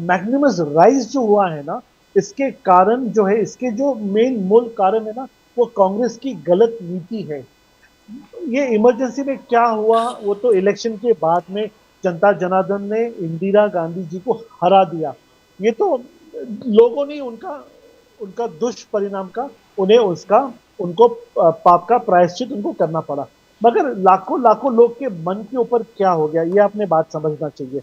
मैग्निमस राइज जो हुआ है ना, इसके कारण जो है, इसके जो मेन मूल कारण है ना, वो कांग्रेस की गलत नीति है। ये इमरजेंसी में क्या हुआ, वो तो इलेक्शन के बाद में जनता जनार्दन ने इंदिरा गांधी जी को हरा दिया। ये तो लोगों ने उनका दुष्परिणाम का उनको पाप का प्रायश्चित उनको करना पड़ा। मगर लाखों लोग के मन के ऊपर क्या हो गया, ये आपने बात समझना चाहिए।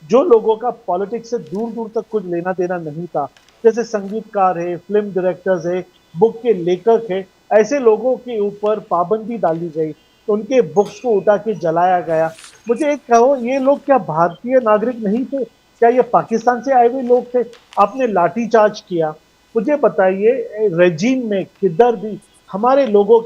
जो लोगों का पॉलिटिक्स से दूर तक कुछ लेना देना नहीं था, जैसे संगीतकार है, फिल्म डायरेक्टर्स है, बुक के लेखक है, ऐसे लोगों के ऊपर पाबंदी डाली गई, तो उनके बुक्स को उठा के जलाया गया। मुझे एक कहो, ये लोग क्या भारतीय नागरिक नहीं थे? क्या ये पाकिस्तान से आए हुए लोग थे? आपने लाठीचार्ज किया। मुझे बताइए, रेजिम में किधर भी हमारे लोगों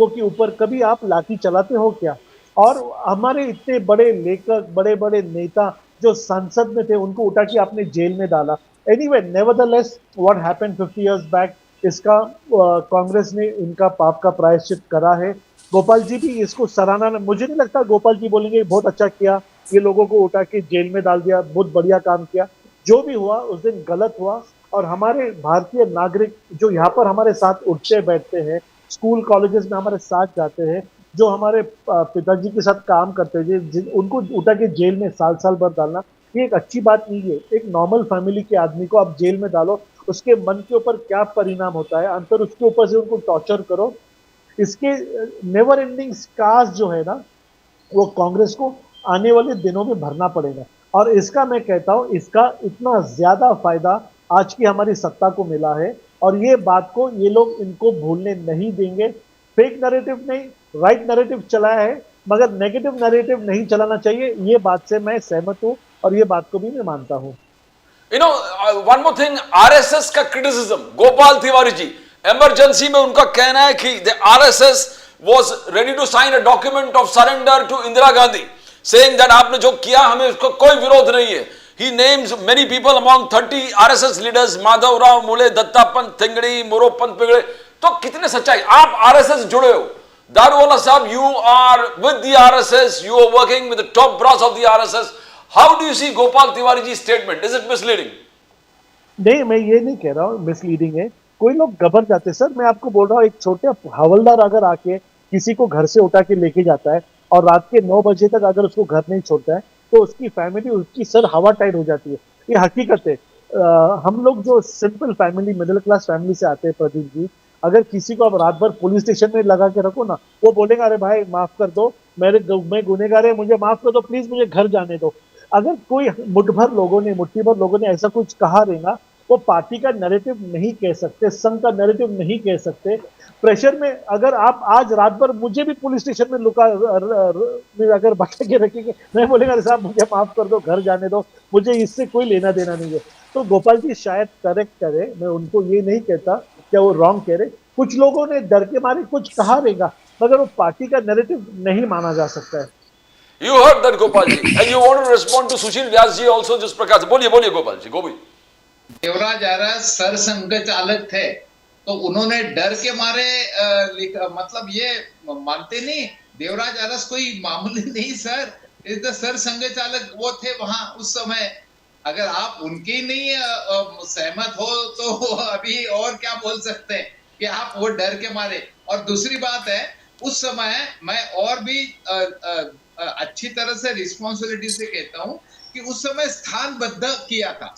के ऊपर कभी आप लाठी चलाते हो क्या? और हमारे इतने बड़े लेखक, बड़े बड़े नेता जो संसद में थे, उनको उठा के आपने जेल में डाला। Anyway, nevertheless what happened 50 years back, इसका कांग्रेस ने इनका पाप का प्रायश्चित करा है। गोपाल जी भी इसको सराहना, मुझे नहीं लगता गोपाल जी बोलेंगे बहुत अच्छा किया, ये लोगों को उठा के जेल में डाल दिया, बहुत बढ़िया काम किया। जो भी हुआ उस दिन गलत हुआ, और हमारे भारतीय नागरिक जो यहाँ पर हमारे साथ उठते बैठते हैं, स्कूल कॉलेजेस में हमारे साथ जाते हैं, जो हमारे पिताजी के साथ काम करते हैं, उनको उठा के जेल में साल भर डालना, ये एक अच्छी बात नहीं है। एक नॉर्मल फैमिली के आदमी को आप जेल में डालो, उसके मन के ऊपर क्या परिणाम होता है, अंतर उसके ऊपर से उनको टॉर्चर करो। इसके नेवर एंडिंग स्कार्स जो है ना, वो कांग्रेस को आने वाले दिनों में भरना पड़ेगा। और इसका मैं कहता हूं, इसका इतना ज्यादा फायदा आज की हमारी सत्ता को मिला है, और ये बात को ये लोग इनको भूलने नहीं देंगे। फेक नैरेटिव नहीं, राइट नैरेटिव चलाया है, मगर नेगेटिव नैरेटिव नहीं चलाना चाहिए, ये बात से मैं सहमत हूं और ये बात को भी मैं मानता हूं। वन मोर थिंग, आरएसएस का क्रिटिसिज्म, गोपाल तिवारी जी, इमरजेंसी में उनका कहना है कि the RSS was ready to sign a document of surrender to Indira Gandhi, saying that आपने जो किया हमें उसको कोई विरोध नहीं है. He names many people among 30 RSS leaders, Madhav Rao मूले, दत्तापंत थिंगड़ी, मोरोपंत पिंगड़े. तो कितने सच्चाई, आप RSS जुड़े हो, दारूवाला साहब, you are with the RSS, you are working with the top brass of the RSS. How do you see Gopal Tiwari ji's statement? Is it misleading? नहीं, मैं ये नहीं कह रहा हूँ मिसलीडिंग है, कोई लोग घबरा जाते हैं। सर मैं आपको बोल रहा हूँ, एक छोटे हवलदार अगर आके किसी को घर से उठा के लेके जाता है और रात के 9 बजे तक अगर उसको घर नहीं छोड़ता है, तो उसकी फैमिली, उसकी सर हवा टाइट हो जाती है। ये हकीकत है। हम लोग जो simple family, middle class family से आते हैं प्रदीप जी, अगर किसी को आप रात भर पुलिस स्टेशन में लगा के रखो ना, वो बोलेगा अरे भाई माफ कर दो, मैं गुनहगार है, मुझे माफ कर दो, प्लीज मुझे घर जाने दो। अगर कोई मुट्ठी भर लोगों ने ऐसा कुछ कहा रहेगा, वो पार्टी का नैरेटिव नहीं कह सकते, संघ का नैरेटिव नहीं कह सकते। प्रेशर में अगर आप आज रात भर मुझे भी पुलिस स्टेशन में लुका अगर बचा के रखेंगे, मैं बोलेगा साहब मुझे माफ कर दो, घर जाने दो, मुझे इससे कोई लेना देना नहीं है। तो गोपाल जी शायद करेक्ट करे, मैं उनको ये नहीं कहता क्या वो रॉन्ग कह रहे। कुछ लोगों ने डर के मारे कुछ कहा रहेगा, मगर वो पार्टी का नैरेटिव नहीं माना जा सकता है। You heard that, Gopal ji, and you want to respond to Sushil Vyas ji also, जिस प्रकार से बोलिए गोपाल जी, गोभी। देवराज अरस सरसंघ चालक थे, तो उन्होंने डर के मारे मतलब ये मानते नहीं, देवराज अरस कोई मामूली नहीं सर, इस सरसंघ चालक वो थे वहां उस समय। अगर आप उनके नहीं सहमत हो तो अभी और क्या बोल सकते हैं कि आप वो डर के मारे। और दूसरी बात है, उस समय मैं और भी अच्छी तरह से रिस्पॉन्सिबिलिटी से कहता हूं कि उस समय स्थानबद्ध किया था।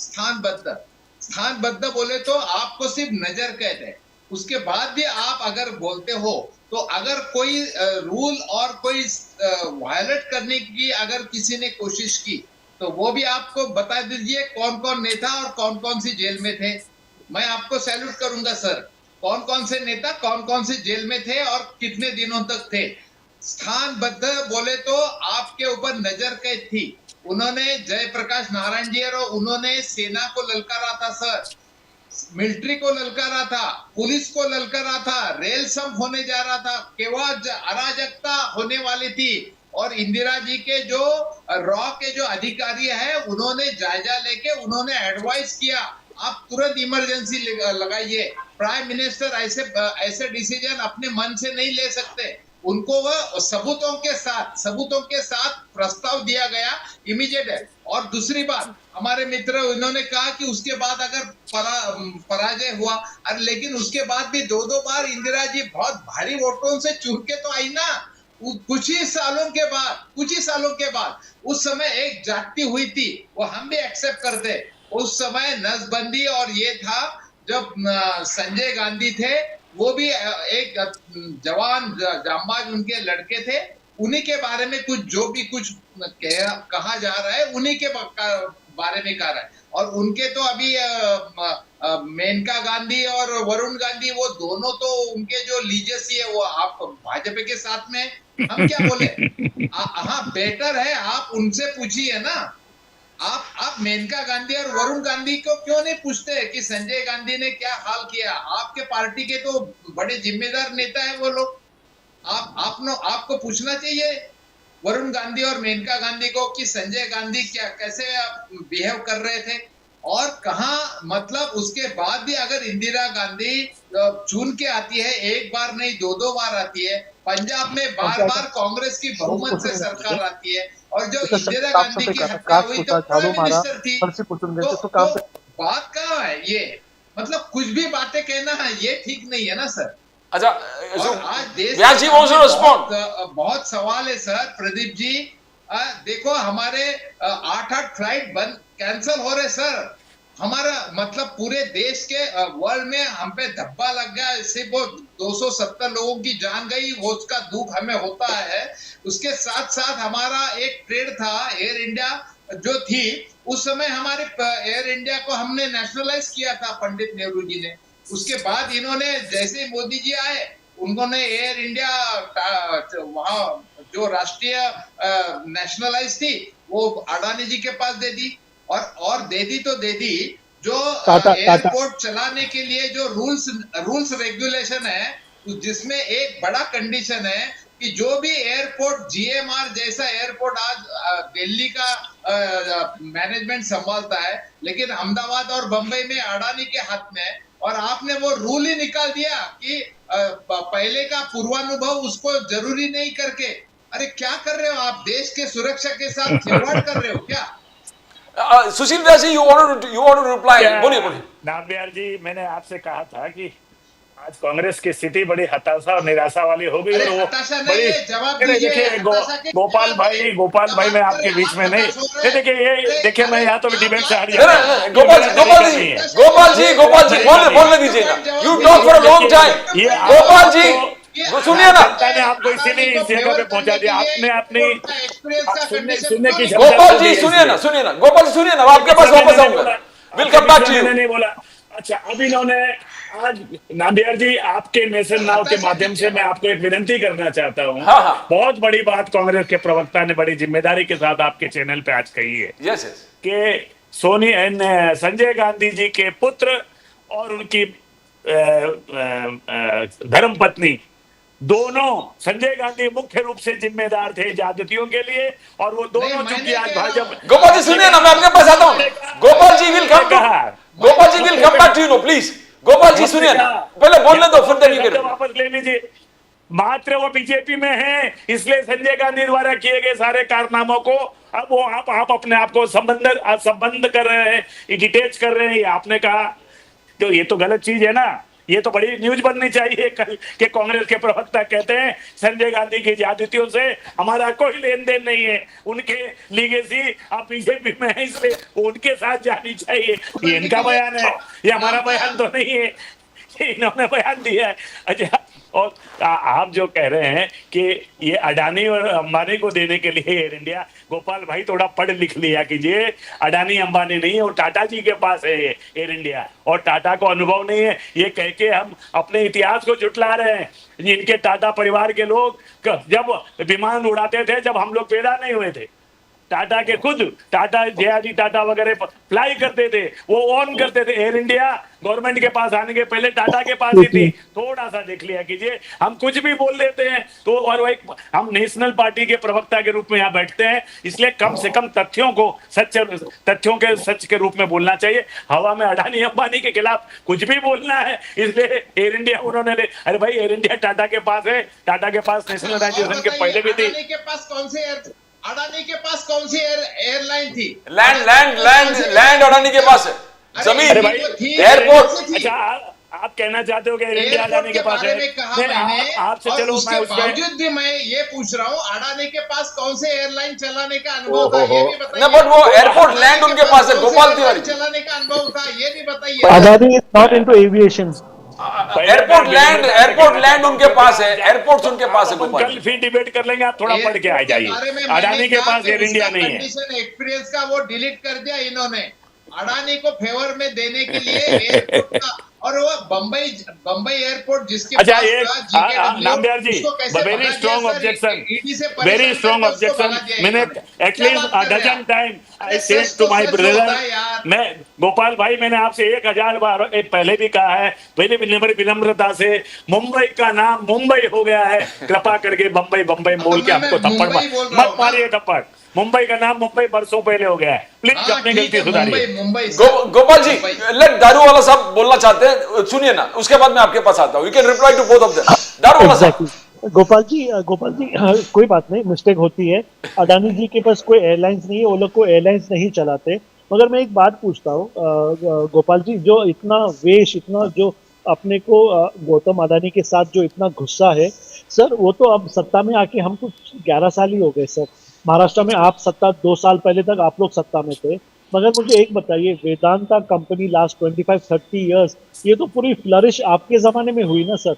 स्थानबद्ध बोले तो आपको सिर्फ नजर कैद है, उसके बाद भी आप अगर बोलते हो तो अगर कोई रूल और कोई वायलेट करने की अगर किसी ने कोशिश की तो वो भी आपको बता दीजिए कौन कौन नेता और कौन कौन सी जेल में थे। मैं आपको सैल्यूट करूंगा सर, कौन कौन से नेता कौन कौन सी जेल में थे और कितने दिनों तक थे। स्थानबद्ध बोले तो आपके ऊपर नजर कैद थी। उन्होंने जयप्रकाश नारायण जी और उन्होंने सेना को ललकारा था सर, मिलिट्री को ललकारा था, पुलिस को ललकारा था, रेल संप होने जा रहा था, केवल अराजकता होने वाली थी। और इंदिरा जी के जो रॉ के जो अधिकारी है उन्होंने जायजा लेके उन्होंने एडवाइस किया आप तुरंत इमरजेंसी लगाइए। प्राइम मिनिस्टर ऐसे डिसीजन अपने मन से नहीं ले सकते, उनको वह सबूतों के साथ प्रस्ताव दिया गया इमीडिएट है। और दूसरी बात, हमारे मित्र उन्होंने कहा कि उसके बाद अगर पराजय हुआ, लेकिन उसके बाद भी दो बार इंदिरा जी बहुत भारी वोटों से चूर के तो आई ना। कुछ ही सालों के बाद उस समय एक जागती हुई थी, वो हम भी एक्सेप्ट करते। उस समय नसबंदी और ये था जब संजय गांधी थे, वो भी एक जवान जांबाज उनके लड़के थे, उन्हीं के बारे में कुछ कहा जा रहा है, उन्हीं के बारे में कहा रहा है। और उनके तो अभी मेनका गांधी और वरुण गांधी वो दोनों तो उनके जो लीजेसी है वो आप भाजपा के साथ में, हम क्या बोले। हाँ बेटर है आप उनसे पूछिए ना। आप मेनका गांधी और वरुण गांधी को क्यों नहीं पूछते कि संजय गांधी ने क्या हाल किया। आपके पार्टी के तो बड़े जिम्मेदार नेता है वो लोग, आपको पूछना चाहिए वरुण गांधी और मेनका गांधी को कि संजय गांधी कैसे बिहेव कर रहे थे और कहाँ। मतलब उसके बाद भी अगर इंदिरा गांधी चुन के आती है, एक बार नहीं दो बार आती है, पंजाब में बार कांग्रेस की बहुमत से सरकार आती है, और जो इंदिरा गांधी की हत्या हुई तो प्राइम मिनिस्टर थी, तो बात कहाँ है ये। मतलब कुछ भी बातें कहना है ये ठीक नहीं है ना सर। अच्छा, आज देश बहुत सवाल है सर प्रदीप जी। देखो हमारे 8 फ्लाइट बंद कैंसिल हो रहे सर। हमारा मतलब पूरे देश के वर्ल्ड में हम पे धब्बा लग गया, सिर्फ वो 270 लोगों की जान गई, वो उसका दुख हमें होता है। उसके साथ साथ हमारा एक ट्रेड था एयर इंडिया, जो थी, उस समय हमारे एयर इंडिया को हमने नेशनलाइज किया था पंडित नेहरू जी ने। उसके बाद इन्होंने जैसे ही मोदी जी आए, उन्होंने एयर इंडिया वहां जो राष्ट्रीय नेशनलाइज थी वो अडानी जी के पास दे दी, और दे दी तो दे दी, जो एयरपोर्ट चलाने के लिए जो रूल्स रेगुलेशन है, जिसमें एक बड़ा कंडीशन है कि जो भी एयरपोर्ट जीएमआर जैसा एयरपोर्ट आज दिल्ली का मैनेजमेंट संभालता है, लेकिन अहमदाबाद और बंबई में अडानी के हाथ में है, और आपने वो रूल ही निकाल दिया कि पहले का पूर्वानुभव उसको जरूरी नहीं करके। अरे क्या कर रहे हो आप? देश के सुरक्षा के साथ खिलवाड़ कर रहे हो क्या? सुशील व्यास जी, you want to reply? बोलिए। नामबिहार जी, मैंने आपसे कहा था कि आज कांग्रेस की स्थिति बड़ी हताशा और निराशा वाली हो गई। और वो बड़ी देखिए गोपाल भाई मैं आपके बीच में नहीं, देखिए मैं यहाँ तो डिबेट से हट जाता। गोपाल जी बोलने दीजिए ना। You talk for a long time. Gopal ji सुनिए ना, जनता ने आपको इसीलिए इस जगह पे पहुंचा दिया, आपने अपनी सुनने की। गोपाल जी सुनिए ना, गोपाल जी सुनिए ना, आपके पास वापस आऊंगा। Will come back to you. मैंने नहीं बोला। अच्छा, अब इन्होंने आज नामबिहार जी, आपके नेशन नाउ के माध्यम से मैं आपको एक विनती करना चाहता हूँ। हाँ। बहुत बड़ी बात कांग्रेस के प्रवक्ता ने बड़ी जिम्मेदारी के साथ आपके चैनल पे आज कही है। यस कि संजय गांधी जी के पुत्र और उनकी धर्मपत्नी दोनों, संजय गांधी मुख्य रूप से जिम्मेदार थे ज्यादतियों के लिए, और वो दोनों चूंकि आज भाजपा। गोपाल जी सुनिए ना, मैं आपके पास आता हूँ। Gopal ji will come back to you, no please. Gopal ji सुनिए ना, पहले बोलने दो, फिर तरीके वापस ले लीजिए। मात्र वो बीजेपी में है, इसलिए संजय गांधी द्वारा किए गए सारे कारनामों को अब वो आप अपने आप को संबंध कर रहे हैं, डिटेच कर रहे हैं। ये आपने कहा तो ये तो गलत चीज है ना। ये तो बड़ी न्यूज बननी चाहिए कल कि कांग्रेस के प्रवक्ता कहते हैं संजय गांधी की ज्यादतियों से हमारा कोई लेन देन नहीं है, उनके लीगेसी आप बीजेपी में है इसलिए उनके साथ जानी चाहिए। ये इनका बयान है, ये हमारा बयान तो नहीं है, इन्होंने बयान दिया है। अच्छा, और आप जो कह रहे हैं कि ये अडानी और अंबानी को देने के लिए एयर इंडिया, गोपाल भाई थोड़ा पढ़ लिख लिया कीजिए। अडानी अंबानी नहीं है, वो टाटा जी के पास है एयर इंडिया, और टाटा को अनुभव नहीं है। ये कह के हम अपने इतिहास को जुटला रहे हैं। इनके टाटा परिवार के लोग जब विमान उड़ाते थे, जब हम लोग पैदा नहीं हुए थे, टाटा के खुद जे.आर.डी. टाटा वगैरह फ्लाई करते थे, वो ऑन करते थे। एयर इंडिया गवर्नमेंट के पास आने के पहले टाटा के पास ही थी। थोड़ा सा देख लिया कीजिए, हम कुछ भी बोल देते हैं तो, और एक हम नेशनल पार्टी के प्रवक्ता के रूप में यहाँ बैठते हैं, इसलिए कम से कम तथ्यों के सच के रूप में बोलना चाहिए। हवा में अडानी अंबानी के खिलाफ कुछ भी बोलना है, इसलिए एयर इंडिया उन्होंने अरे भाई एयर इंडिया टाटा के पास है, टाटा के पास नेशनलाइजेशन के पहले भी थी। अडानी के पास कौन सी एयरलाइन थी? लैंड अडानी के पास है, जमीन, एयरपोर्ट। अच्छा, आप कहना चाहते हो कि एयर इंडिया अडानी के पास है? आपसे चलो मैं उस बावजूद भी मैं ये पूछ रहा हूँ, अडानी के पास कौन से एयरलाइन चलाने का अनुभव था, ये भी बताइए। बट वो एयरपोर्ट लैंड उनके पास है, गोपाल तिवारी चलाने का अनुभव था, ये भी बताइए। Adani is not into aviation. Airport land उनके पास है, एयरपोर्ट उनके पास है। कल फिर डिबेट कर लेंगे, आप थोड़ा पढ़ के आ जाइए। अडानी के पास एयर इंडिया नहीं है। एक्सपीरियंस का वो डिलीट कर दिया इन्होंने, अडानी को फेवर में देने के लिए एयरपोर्ट का, और वो बम्बई एयरपोर्ट जिसके अच्छा, एक नामबिहार जी, वेरी स्ट्रॉन्ग ऑब्जेक्शन। मैंने at least dozen time I said to my brother, मैं गोपाल भाई मैंने आपसे 1000 बार पहले भी कहा है, पहले भी विनम्रता से, मुंबई का नाम मुंबई हो गया है, कृपा करके बम्बई बोल के आपको थप्पड़ मत मारिए। थप्पड़ मुंबई का नाम मुंबई बरसों पहले हो गया है, प्लीज अपनी गलती सुधारिए। गोपाल जी, लेट दारू वाला साहब बोलना चाहते हैं, सुनिए ना, उसके बाद मैं आपके पास आता हूँ। You can reply to both of them. Daruwala साहब। गोपाल जी कोई बात नहीं, मिस्टेक होती है। अडानी जी के पास कोई एयरलाइंस नहीं है, वो लोग को एयरलाइंस नहीं चलाते। मगर मैं एक बात पूछता हूँ गोपाल जी, जो इतना वेश, इतना जो अपने को गौतम अडानी के साथ जो इतना गुस्सा है सर, वो तो अब सत्ता में आके हमको 11 साल ही हो गए सर। महाराष्ट्र में आप सत्ता 2 साल पहले तक आप लोग सत्ता में थे, मगर मुझे एक बताइए, वेदांता कंपनी लास्ट 25-30 इयर्स, ये तो पूरी फ्लरिश आपके ज़माने में हुई ना सर।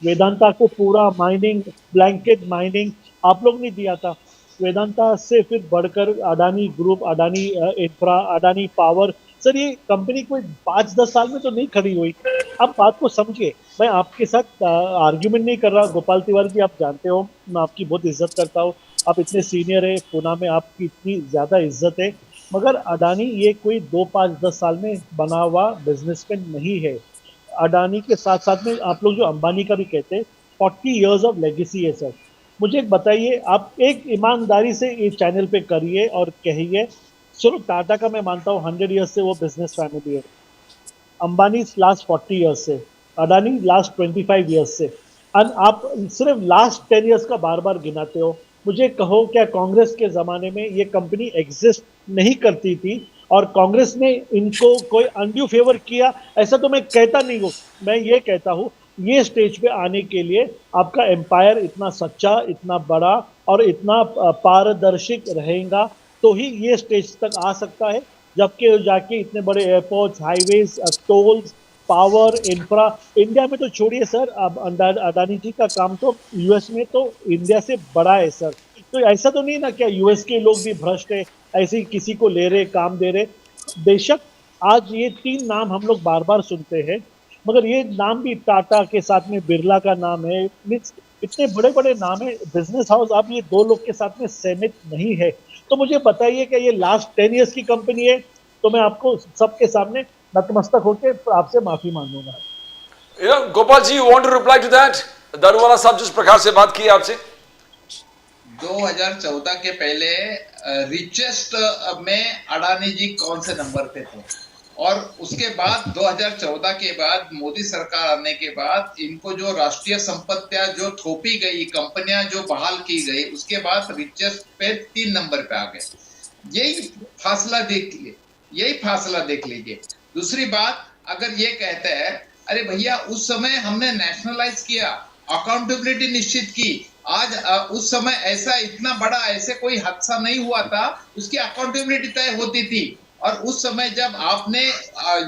वेदांता को पूरा माइनिंग, ब्लैंकेट माइनिंग आप लोग ने दिया था। वेदांता से फिर बढ़कर Adani group, Adani infra, Adani power. Sir ये कंपनी कोई 5-10 साल में तो नहीं खड़ी हुई। आप बात को समझिए। मैं आपके साथ आर्ग्यूमेंट नहीं कर रहा गोपाल तिवारी जी, आप जानते हो मैं आपकी बहुत इज्जत करता हूँ। आप इतने सीनियर है, पुणे में आपकी इतनी ज्यादा इज्जत है। मगर अडानी ये कोई 2, 5, 10 साल में बना हुआ बिजनेसमैन नहीं है। अडानी के साथ साथ में आप लोग जो अंबानी का भी कहते हैं, 40 years ऑफ लेगेसी है सर। मुझे एक बताइए, आप एक ईमानदारी से ये चैनल पे करिए और कहिए। चलो टाटा का मैं मानता हूँ 100 years से वो बिजनेस फैमिली है, अंबानी लास्ट 40 years से, अडानी लास्ट 25 years से, और आप सिर्फ लास्ट 10 years का बार बार गिनाते हो। मुझे कहो क्या कांग्रेस के जमाने में ये कंपनी एग्जिस्ट नहीं करती थी और कांग्रेस ने इनको कोई अनड्यू फेवर किया? ऐसा तो मैं कहता नहीं हूँ। मैं ये कहता हूँ ये स्टेज पे आने के लिए आपका एम्पायर इतना सच्चा, इतना बड़ा और इतना पारदर्शी रहेगा तो ही ये स्टेज तक आ सकता है। जबकि जाके इतने बड़े airports, highways, tolls, power, infra, India में तो छोड़िए सर, अब अडानी जी का काम तो यूएस में तो इंडिया से बड़ा है सर। तो ऐसा तो नहीं ना क्या यूएस के लोग भी भ्रष्ट है, ऐसे ही किसी को ले रहे, काम दे रहे? बेशक आज ये 3 नाम हम लोग बार बार सुनते हैं, मगर ये नाम भी टाटा के साथ में बिरला का नाम है। मीन्स इतने बड़े बड़े नाम है बिजनेस हाउस, आप ये 2 लोग के साथ में सहमत नहीं है। तो मुझे बताइए कि ये लास्ट 10 years की कंपनी है, तो मैं आपको सबके सामने नतमस्तक होकर आपसे माफी मांगूंगा। Gopal ji, you want to reply to that? Daruwala sahab जिस प्रकार से बात की आपसे, 2014 के पहले रिचेस्ट में अडानी जी कौन से नंबर पे थे, और उसके बाद 2014 के बाद मोदी सरकार आने के बाद इनको जो राष्ट्रीय संपत्तियां जो थोपी गई, कंपनियां जो बहाल की गई, उसके बाद रिचेस्ट पे 3 नंबर पे आ गए। यही फासला देख लीजिए। दूसरी बात, अगर ये कहते हैं अरे भैया उस समय हमने नेशनलाइज किया, अकाउंटेबिलिटी निश्चित की, आज उस समय ऐसा इतना बड़ा ऐसे कोई हादसा नहीं हुआ था, उसकी अकाउंटेबिलिटी तय होती थी। और उस समय जब आपने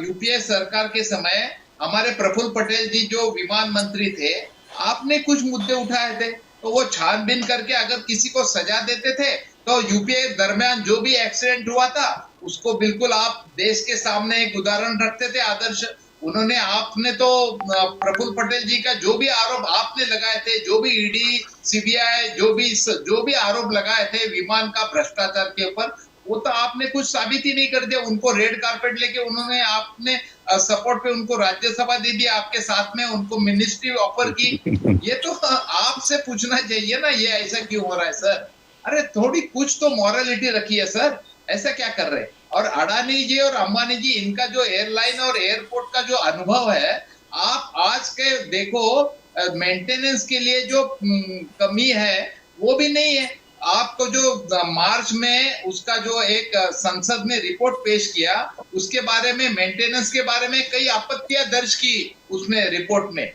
यूपीए सरकार के समय हमारे प्रफुल्ल पटेल जी जो विमान मंत्री थे, आपने कुछ मुद्दे उठाए थे, तो वो छानबीन करके अगर किसी को सजा देते थे, तो यूपीए दरमियान जो भी एक्सीडेंट हुआ था उसको बिल्कुल आप देश के सामने एक उदाहरण रखते थे, आदर्श। उन्होंने, आपने तो प्रफुल्ल पटेल जी का जो भी आरोप आपने लगाए थे, जो भी ईडी, सीबीआई, जो भी आरोप लगाए थे विमान का भ्रष्टाचार के ऊपर, वो तो आपने कुछ साबित ही नहीं कर दिया। उनको रेड कार्पेट लेके उन्होंने, आपने सपोर्ट पे उनको राज्यसभा दे दिया, आपके साथ में उनको मिनिस्ट्री ऑफर की। ये तो आपसे पूछना चाहिए ना, ये ऐसा क्यों हो रहा है सर? अरे थोड़ी कुछ तो मॉरलिटी रखिए सर, ऐसा क्या कर रहे हैं? और अडानी जी और अंबानी जी, इनका जो एयरलाइन और एयरपोर्ट का जो अनुभव है, आप आज के देखो, मेंटेनेंस के लिए जो कमी है वो भी नहीं है। आपको जो मार्च में उसका जो एक संसद में रिपोर्ट पेश किया, उसके बारे में, मेंटेनेंस के बारे में कई आपत्तियां दर्ज की उसमें रिपोर्ट में।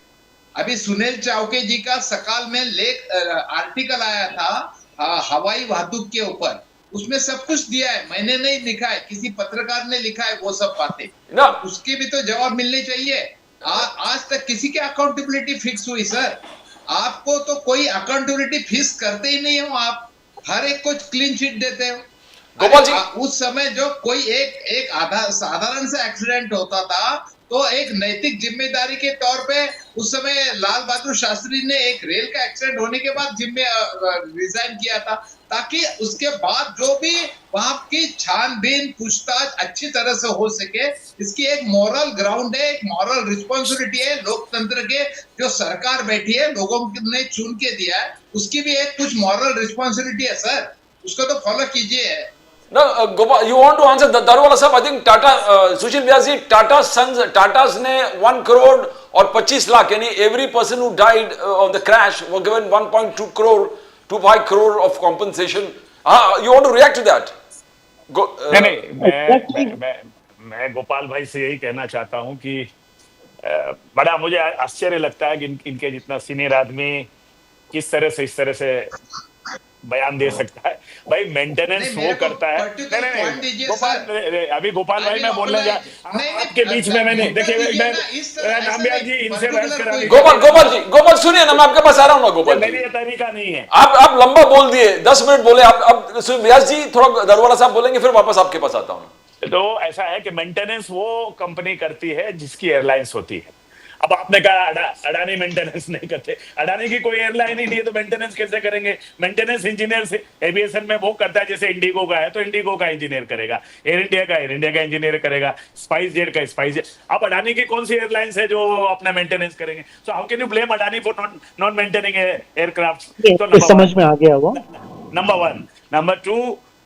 अभी सुनील चावके जी का सकाल में आर्टिकल आया था हवाई वाहतूक के ऊपर, उसमें सब कुछ दिया है, मैंने नहीं लिखा है, किसी पत्रकार ने लिखा है वो सब बातें। उसके भी तो जवाब मिलने चाहिए। आज तक किसी की अकाउंटेबिलिटी फिक्स हुई सर? आपको तो कोई अकाउंटेबिलिटी फिक्स करते ही नहीं हो, आप हर एक को क्लीन चिट देते हो। गोपाल जी, उस समय जो कोई एक साधारण सा एक्सीडेंट होता था, तो एक नैतिक जिम्मेदारी के तौर पे उस समय लाल बहादुर शास्त्री ने एक रेल का एक्सीडेंट होने के बाद रिजाइन किया था, ताकि उसके बाद जो भी वहां की छानबीन, पूछताछ अच्छी तरह से हो सके। इसकी एक मॉरल ग्राउंड है, एक मॉरल रिस्पॉन्सिबिलिटी है लोकतंत्र के, जो सरकार बैठी है, लोगों ने चुन के दिया है, उसकी भी एक कुछ मॉरल रिस्पॉन्सिबिलिटी है सर, उसको तो फॉलो कीजिए। No, Gopal, you want to answer Daruwala sahab? I think Tata, Sushil Vyas ji, Tata's ने 1 crore और 25 lakh, यानी every person who died of the crash were given 1.2 crore, 2.5 crore of compensation. You want to react to that? नहीं, मैं गोपाल भाई से यही कहना चाहता हूं कि बड़ा मुझे आश्चर्य लगता है कि इनके जितना सीनियर आदमी किस तरह से इस तरह से बयान दे सकता है। भाई मेंटेनेंस नहीं, वो मेरे को करता है। पर्टिकुलर नहीं पॉइंट दीजिए गोपाल, सर। अभी गोपाल भाई आई मैं विल बोलने जा ऑब्लाइज। नहीं आपके बीच में मैंने मुद्दा देखिए दीजिए ना, इस तरह ऐसा नामबियाल नहीं, जी इनसे बहस पर्टिकुलर करानी कोई गोपाल जी, गोपाल सुनिए ना, मैं आपके पास आ रहा हूँ ना गोपाल मेरी जी। ये तरीका नहीं है। आप लंबा बोल दिए, 10 मिनट बोले आप। अब व्यास जी थोड़ा दरवाला साहब बोलेंगे, फिर वापस आपके पास आता हूँ। तो ऐसा है कि मेंटेनेंस वो कंपनी करती है जिसकी एयरलाइंस होती है। अब आपने कहा अडानी मेंटेनेंस नहीं करते, अडानी की कोई एयरलाइन ही नहीं है तो मेंटेनेंस कैसे करेंगे? मेंटेनेंस इंजीनियर से एविएशन में वो करता है, जैसे इंडिगो का है तो इंडिगो का इंजीनियर करेगा, एयर इंडिया का इंजीनियर करेगा, स्पाइस जेट का स्पाइस जेट। अब अडानी की कौन सी एयरलाइंस है जो अपना मेंटेनेंस करेंगे? So how can you blame Adani for not maintaining aircraft? तो समझ में आ गया वो। Number one. नंबर टू,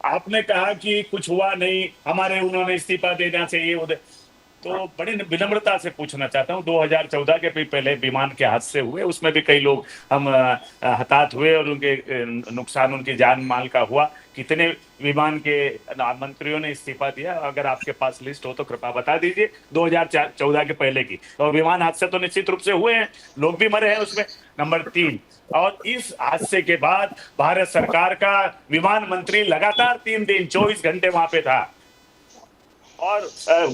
आपने कहा कि कुछ हुआ नहीं, हमारे उन्होंने इस्तीफा देना चाहिए उधर। तो बड़ी विनम्रता से पूछना चाहता हूँ, 2014 के भी पहले विमान के हादसे हुए, उसमें भी कई लोग हम हताहत हुए और उनके नुकसान उनकी जान माल का हुआ। कितने विमान के मंत्रियों ने इस्तीफा दिया? अगर आपके पास लिस्ट हो तो कृपया बता दीजिए 2014 के पहले की। और विमान हादसे तो निश्चित रूप से हुए हैं, लोग भी मरे हैं उसमें। नंबर 3, और इस हादसे के बाद भारत सरकार का विमान मंत्री लगातार 3 दिन 24 घंटे वहां पे था, और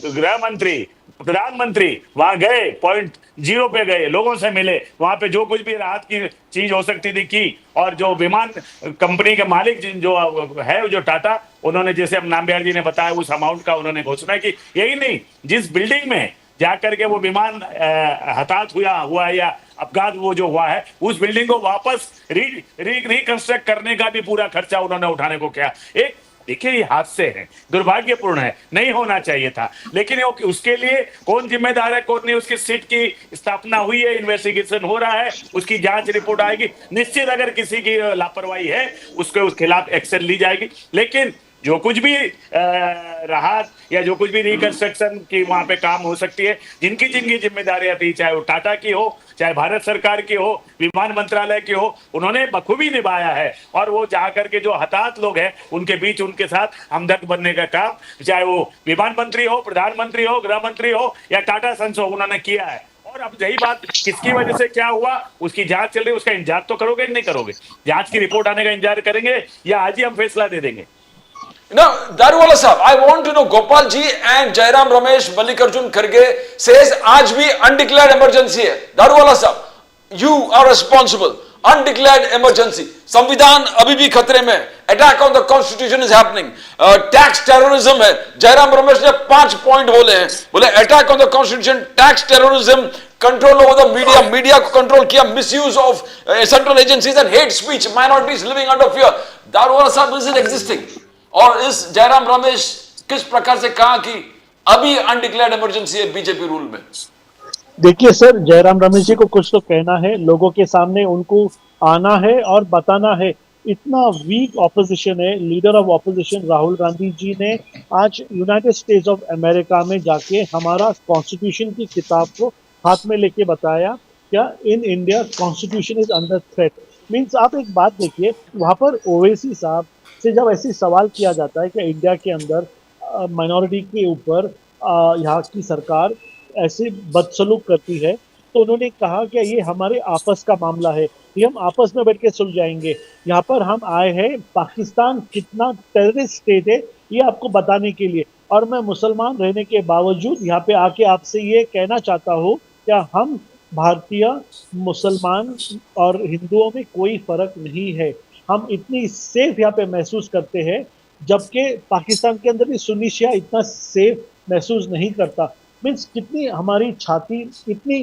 गृह मंत्री प्रधानमंत्री वहां गए, पॉइंट 0 पे गए, लोगों से मिले, वहां पे जो कुछ भी राहत की चीज हो सकती थी की। और जो विमान कंपनी के मालिक जो है, जो टाटा, उन्होंने जैसे अब नामबियाल जी ने बताया उस अमाउंट का उन्होंने घोषणा की। यही नहीं, जिस बिल्डिंग में जाकर के वो विमान हताहत हुआ या अपघात वो जो हुआ है, उस बिल्डिंग को वापस रिकंस्ट्रक्ट करने का भी पूरा खर्चा उन्होंने उठाने को किया। एक देखिए, ये हादसे हैं, दुर्भाग्यपूर्ण है, नहीं होना चाहिए था, लेकिन उसके लिए कौन जिम्मेदार है कौन नहीं, उसकी सीट की स्थापना हुई है, इन्वेस्टिगेशन हो रहा है, उसकी जांच रिपोर्ट आएगी। निश्चित अगर किसी की लापरवाही है उसके खिलाफ एक्शन ली जाएगी। लेकिन जो कुछ भी राहत या जो कुछ भी रिकंस्ट्रक्शन की वहां पे काम हो सकती है, जिनकी जिनकी जिम्मेदारियां थी, चाहे वो टाटा की हो, चाहे भारत सरकार की हो, विमान मंत्रालय की हो, उन्होंने बखूबी निभाया है। और वो जाकर के जो हताहत लोग हैं उनके बीच उनके साथ हमदर्द बनने का काम, चाहे वो विमान मंत्री हो, प्रधानमंत्री हो, गृह मंत्री हो या टाटा सन्स हो, उन्होंने किया है। और अब यही बात, किसकी वजह से क्या हुआ उसकी जांच चल रही है, उसका इंतजार तो करोगे नहीं करोगे? जांच की रिपोर्ट आने का इंतजार करेंगे या आज ही हम फैसला दे देंगे? Now, Daruwala Sahab, I want to know, Gopal ji and Jairam Ramesh, Mallikarjun Kharge says आज भी undeclared emergency है। Daruwala Sahab, you are responsible. Undeclared emergency. संविधान अभी भी खतरे में। Attack on the constitution is happening. Tax terrorism है। जयराम रमेश ने 5 पॉइंट बोले हैं। बोले attack on the constitution, tax terrorism, control over the media, media को कंट्रोल किया, misuse of central agencies and hate speech, minorities living under fear. Daruwala Sahab, is it existing? और इस जयराम रमेश किस प्रकार से कहा कि अभी अनडिक्लेयर्ड इमरजेंसी है बीजेपी रूल में? देखिए सर, जयराम रमेश जी को कुछ तो कहना है, लोगों के सामने उनको आना है और बताना है। इतना वीक ऑपोजिशन है, leader of opposition Rahul Gandhi ji ने आज यूनाइटेड स्टेट्स ऑफ अमेरिका में जाके हमारा कॉन्स्टिट्यूशन की किताब को हाथ में लेके बताया, क्या in India constitution is under threat. Means आप एक बात देखिए, वहां पर ओवैसी साहब से जब ऐसे सवाल किया जाता है कि इंडिया के अंदर माइनॉरिटी के ऊपर यहाँ की सरकार ऐसे बदसलूक करती है, तो उन्होंने कहा कि ये हमारे आपस का मामला है, ये हम आपस में बैठ के सुलझाएंगे। यहाँ पर हम आए हैं पाकिस्तान कितना टेररिस्ट स्टेट है ये आपको बताने के लिए, और मैं मुसलमान रहने के बावजूद यहाँ पे आके आपसे ये कहना चाहता हूँ, क्या हम भारतीय मुसलमान और हिंदुओं में कोई फर्क नहीं है। हम इतनी सेफ यहाँ पे महसूस करते हैं, जबकि पाकिस्तान के अंदर भी सुन्नी शिया इतना सेफ महसूस नहीं करता। मीन्स कितनी हमारी छाती इतनी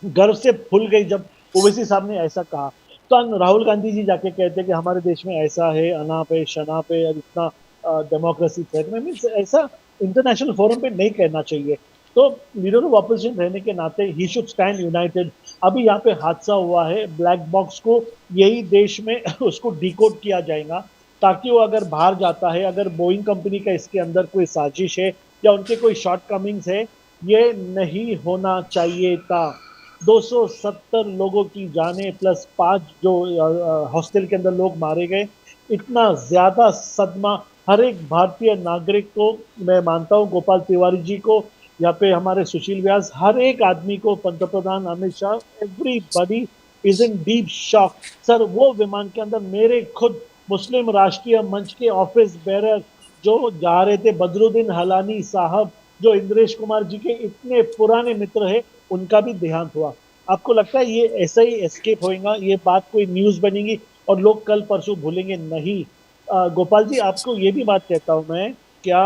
गर्व से फूल गई जब ओवैसी साहब ने ऐसा कहा। तो राहुल गांधी जी जाके कहते हैं कि हमारे देश में ऐसा है, अनाप है, शनाप है, और इतना डेमोक्रेसी थ्रेट में। मीन्स ऐसा इंटरनेशनल फोरम पे नहीं कहना चाहिए। तो लीडर ऑफ ऑपोजिशन रहने के नाते ही शुड स्टैंड यूनाइटेड। अभी यहाँ पे हादसा हुआ है, ब्लैक बॉक्स को यही देश में उसको डिकोड किया जाएगा, ताकि वो अगर बाहर जाता है, अगर बोइंग कंपनी का इसके अंदर कोई साजिश है या उनके कोई शॉर्ट कमिंग्स है, ये नहीं होना चाहिए था। 270 लोगों की जाने प्लस 5 जो हॉस्टल के अंदर लोग मारे गए, इतना ज्यादा सदमा हर एक भारतीय नागरिक को, मैं मानता हूँ गोपाल तिवारी जी को, यहाँ पे हमारे सुशील व्यास, हर एक आदमी को, पंतप्रधान Amit Shah, everybody is in deep shock. Sir वो विमान के अंदर मेरे खुद मुस्लिम राष्ट्रीय मंच के ऑफिस बेरर जो जा रहे थे, बदरुद्दीन हलानी साहब, जो इंद्रेश कुमार जी के इतने पुराने मित्र हैं, उनका भी देहांत हुआ। आपको लगता है ये ऐसा ही एस्केप होएगा, ये बात कोई न्यूज़ बनेगी और लोग कल परसों भूलेंगे? नहीं। गोपाल जी, आपको ये भी बात कहता हूं मैं, क्या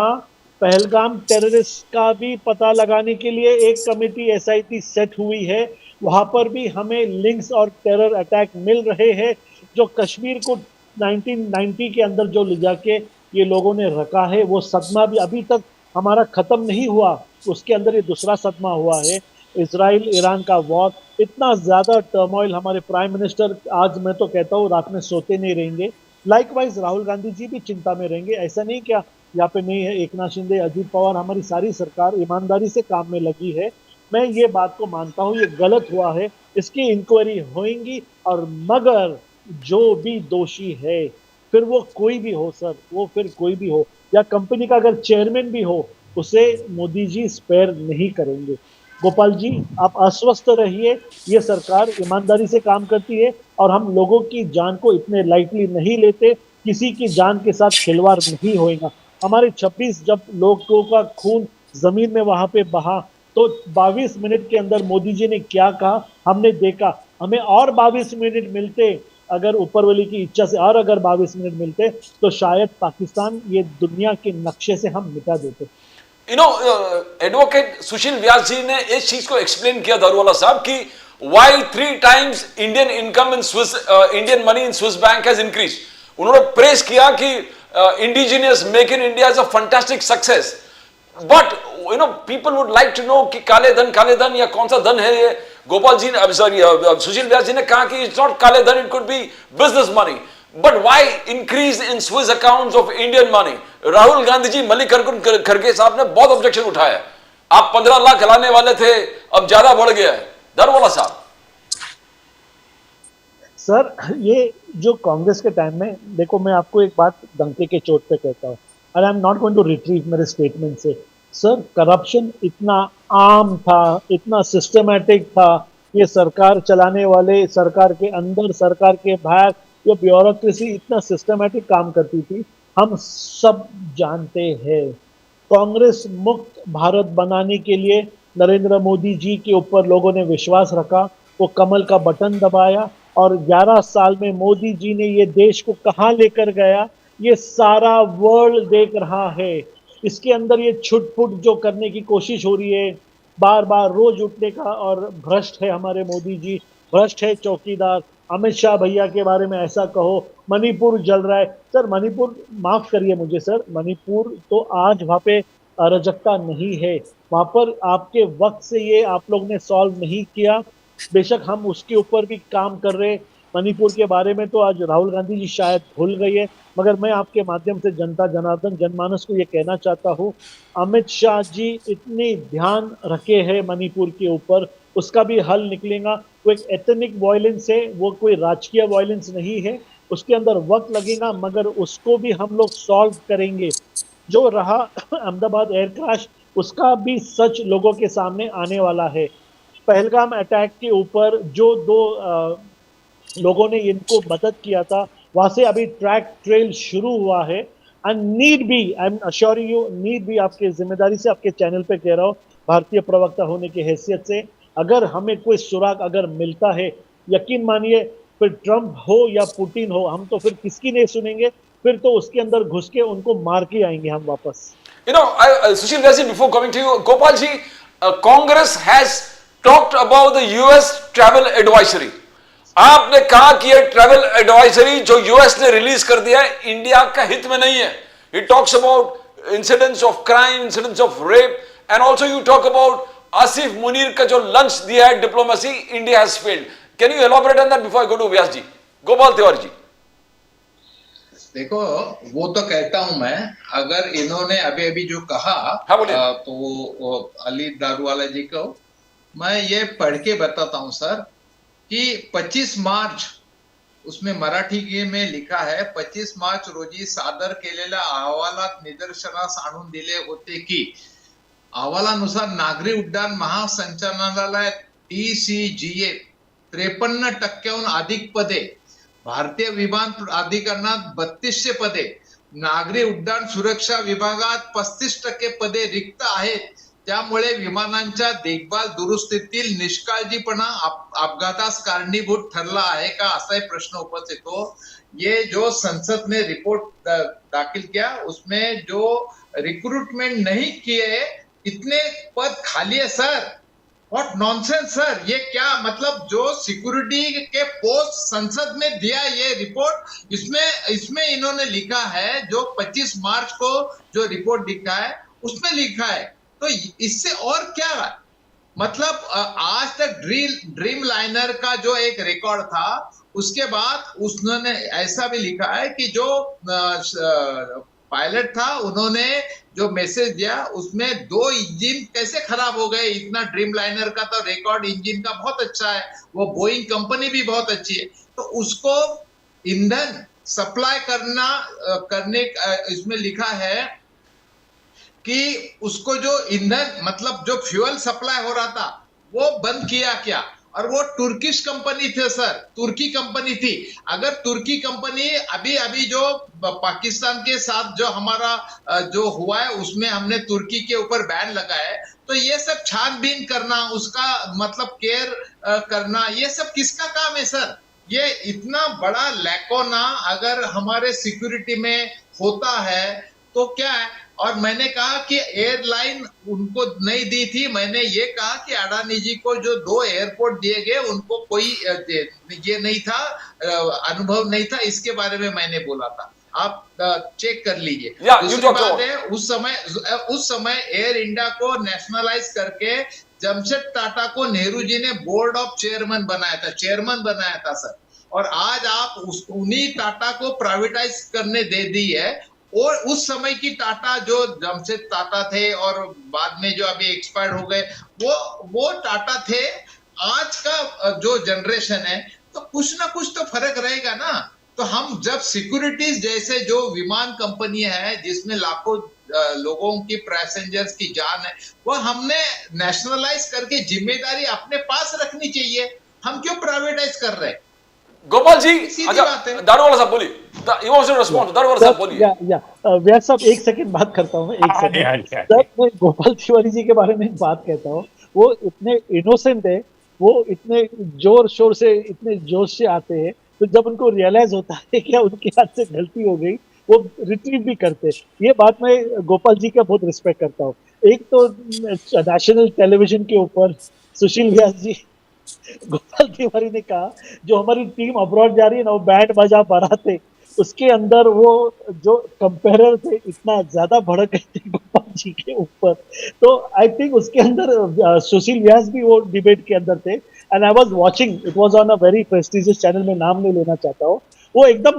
पहलगाम टेररिस्ट का भी पता लगाने के लिए एक कमेटी एसआईटी सेट हुई है? वहां पर भी हमें लिंक्स और टेरर अटैक मिल रहे हैं। जो कश्मीर को 1990 के अंदर जो ले जाके ये लोगों ने रखा है, वो सदमा भी अभी तक हमारा खत्म नहीं हुआ, उसके अंदर ये दूसरा सदमा हुआ है। इसराइल ईरान का वॉर, इतना ज्यादा टर्मोइल, हमारे प्राइम मिनिस्टर आज मैं तो कहता हूँ रात में सोते नहीं रहेंगे। लाइकवाइज राहुल गांधी जी भी चिंता में रहेंगे। ऐसा नहीं क्या यहाँ पे नहीं है, एकनाथ शिंदे, अजीत पवार, हमारी सारी सरकार ईमानदारी से काम में लगी है। मैं ये बात को मानता हूँ, ये गलत हुआ है, इसकी इंक्वायरी होएगी। और मगर जो भी दोषी है, फिर वो कोई भी हो सर, वो फिर कोई भी हो, या कंपनी का अगर चेयरमैन भी हो, उसे मोदी जी स्पेयर नहीं करेंगे। गोपाल जी, आप आश्वस्त रहिए, ये सरकार ईमानदारी से काम करती है और हम लोगों की जान को इतने लाइटली नहीं लेते। किसी की जान के साथ खिलवाड़ नहीं होएगा। हमारे 26 जब लोगों का खून जमीन में वहां पे बहा, तो 22 मिनट के अंदर मोदी जी ने क्या कहा हमने देखा। हमें और 22 मिनट मिलते, अगर ऊपर वाली की इच्छा से, और अगर 22 मिनट मिलते, तो शायद पाकिस्तान ये दुनिया के नक्शे से हम मिटा देते। एडवोकेट सुशील व्यास जी ने इस चीज को एक्सप्लेन किया दारूवाला साहब कि why 3 times Indian income in Swiss, Indian money in Swiss bank has increase. उन्होंने प्रेस किया कि indigenous make in India is a fantastic success. But people would like to know कि काले धन या कौन सा धन है ये। गोपाल जी ने, सॉरी, सुशील व्यास जी ने कहा कि it's not kale dhan, it could be business money. But why increase in Swiss accounts of Indian money? Rahul Gandhi ji, Mallikarjun खड़गे साहब ने बहुत ऑब्जेक्शन उठाया। आप 15 लाख लाने वाले थे, अब ज्यादा बढ़ गया है। दारूवाला साहब, सर, ये जो कांग्रेस के टाइम में, देखो मैं आपको एक बात डंके के चोट पे कहता हूँ, और I am not going to retrieve मेरे स्टेटमेंट से। सर, करप्शन इतना आम था, इतना सिस्टमैटिक था, ये सरकार चलाने वाले, सरकार के अंदर, सरकार के बाहर, ये ब्यूरोक्रेसी इतना सिस्टमैटिक काम करती थी, हम सब जानते हैं। कांग्रेस मुक्त भारत बनाने के लिए नरेंद्र मोदी जी के ऊपर लोगों ने विश्वास रखा, वो कमल का बटन दबाया, और 11 साल में मोदी जी ने ये देश को कहाँ लेकर गया, ये सारा वर्ल्ड देख रहा है। इसके अंदर ये छुटपुट जो करने की कोशिश हो रही है, बार बार रोज उठने का, और भ्रष्ट है हमारे मोदी जी, भ्रष्ट है चौकीदार। अमित शाह भैया के बारे में ऐसा कहो, मणिपुर जल रहा है। सर, मणिपुर, माफ करिए मुझे सर, मणिपुर तो आज वहाँ पे अराजकता नहीं है, वहाँ पर आपके वक्त से ये आप लोग ने सॉल्व नहीं किया। बेशक हम उसके ऊपर भी काम कर रहे हैं। मणिपुर के बारे में तो आज राहुल गांधी जी शायद भूल गई है, मगर मैं आपके माध्यम से जनता जनार्दन जनमानस को ये कहना चाहता हूँ, अमित शाह जी इतनी ध्यान रखे हैं मणिपुर के ऊपर, उसका भी हल निकलेगा। वो एक एथनिक वायलेंस है, वो कोई राजकीय वायलेंस नहीं है, उसके अंदर वक्त लगेगा, मगर उसको भी हम लोग सॉल्व करेंगे। जो रहा अहमदाबाद एयर क्रैश, उसका भी सच लोगों के सामने आने वाला है। पहलगाम अटैक के ऊपर जो 2 लोगों ने इनको मदद किया था, वहां से अभी ट्रेल शुरू हुआ है। And need be, I am assuring you, need be, आपके जिम्मेदारी से आपके चैनल पे कह रहा हूँ, भारतीय प्रवक्ता होने की हैसियत से, अगर हमें कोई सुराग अगर मिलता है, यकीन मानिए, फिर ट्रंप हो या पुतिन हो, हम तो फिर किसकी नहीं सुनेंगे, फिर तो उसके अंदर घुस के उनको मार के आएंगे हम वापस। Sushil Vyas, before coming to you, Gopal ji, Congress has talked about the US travel advisory. आपने कहा कि ये ट्रैवल एडवाइजरी जो यूएस ने रिलीज कर दिया है, इंडिया का हित में नहीं है। It talks about incidents of crime, incidents of rape, and also you talk about Asif Munir का जो लंच दिया है diplomacy, India has failed. Can you elaborate on that before I go to Vyas ji? Gopal Tiwari ji, देखो, वो तो कहता हूं मैं, अगर इन्होंने अभी अभी जो कहा, तो वो अली दारूवाला जी को मैं ये पढ़ के बताता हूं सर, कि 25 मार्च, उसमें मराठी में लिखा है, 25 मार्च रोजी सादर केलेल्या अहवालात निदर्शनास आणून दिले होते की अहवालानुसार नागरी उड्डाण महासंचालनालय DCGA 53% अधिक पदे भारतीय विमान प्राधिकरणात 3200 पदे, नागरी उड्डाण सुरक्षा विभागात 35% पदे रिक्त आहेत. त्यामुळे विमानांच्या देखभाल दुरुस्तीतील निष्काळजीपणा अपघातास कारणीभूत ठरला आहे का, असा प्रश्न उपस्थित हो. ये जो संसद ने रिपोर्ट दाखिल किया उसमें जो रिक्रूटमेंट नहीं किए, इतने पद खाली है सर. व्हाट नॉनसेंस सर, ये क्या मतलब जो सिक्योरिटी के पोस्ट संसद में दिया ये रिपोर्ट, इसमें इन्होंने लिखा है जो 25 मार्च को जो रिपोर्ट लिखा है उसमें लिखा है. तो इससे और क्या मतलब आज तक ड्रीम लाइनर का जो एक रिकॉर्ड था, उसके बाद उसने ऐसा भी लिखा है कि जो पायलट था उन्होंने जो मैसेज दिया उसमें 2 इंजन कैसे खराब हो गए. इतना ड्रीम लाइनर का तो रिकॉर्ड इंजन का बहुत अच्छा है, वो बोइंग कंपनी भी बहुत अच्छी है, तो उसको ईंधन सप्लाई करने इसमें लिखा है कि उसको जो ईंधन मतलब जो फ्यूल सप्लाई हो रहा था वो बंद किया क्या. और वो तुर्किश कंपनी थे सर, तुर्की कंपनी थी. अगर तुर्की कंपनी अभी जो पाकिस्तान के साथ जो हमारा जो हुआ है उसमें हमने तुर्की के ऊपर बैन लगाया है, तो ये सब छानबीन करना, उसका मतलब केयर करना, ये सब किसका काम है सर. ये इतना बड़ा लैकोना अगर हमारे सिक्योरिटी में होता है तो क्या है. और मैंने कहा कि एयरलाइन उनको नहीं दी थी, मैंने ये कहा कि अडानी जी को जो 2 एयरपोर्ट दिए गए उनको कोई ये नहीं था, अनुभव नहीं था, इसके बारे में मैंने बोला था. आप चेक कर लीजिए. दूसरी बात है, उस समय एयर इंडिया को नेशनलाइज करके जमशेद टाटा को नेहरू जी ने बोर्ड ऑफ चेयरमैन बनाया था सर. और आज आप उन्हीं टाटा को प्राइवेटाइज करने दे दी है. और उस समय की टाटा जो जमशेद टाटा थे और बाद में जो अभी एक्सपायर हो गए, वो टाटा थे. आज का जो जनरेशन है तो कुछ ना कुछ तो फर्क रहेगा ना. तो हम जब सिक्योरिटीज जैसे जो विमान कंपनी है जिसमें लाखों लोगों की पैसेंजर्स की जान है, वो हमने नेशनलाइज करके जिम्मेदारी अपने पास रखनी चाहिए. हम क्यों प्राइवेटाइज कर रहे हैं. गोपाल जी, अच्छा दारूवाला साहब बोलिए. You want to respond? Daruwalla sahab बोलिए. व्यास साहब एक सेकंड बात करता हूँ मैं, एक सेकंड सर. मैं गोपाल तिवारी जी के बारे में एक बात कहता हूँ. वो इतने इनोसेंट है, वो इतने जोर शोर से इतने जोश से आते हैं, तो जब उनको रियलाइज होता है कि उनके हाथ से गलती हो गई वो रिट्रीव भी करते हैं. ये बात मैं गोपाल जी का बहुत रिस्पेक्ट करता हूँ. एक तो नेशनल टेलीविजन के ऊपर सुशील व्यास जी, गोपाल तिवारी ने कहा जो हमारी टीम अब्रॉड जा रही है ना, वो बैंड बजा बाराते, उसके अंदर वो जो कंपेरर थे इतना ज्यादा भड़क गए थे गोपाल जी के ऊपर. तो आई थिंक उसके अंदर सुशील व्यास भी वो डिबेट के अंदर थे. And I was watching, it was on a very prestigious channel, में नाम नहीं लेना चाहता हूँ. वो एकदम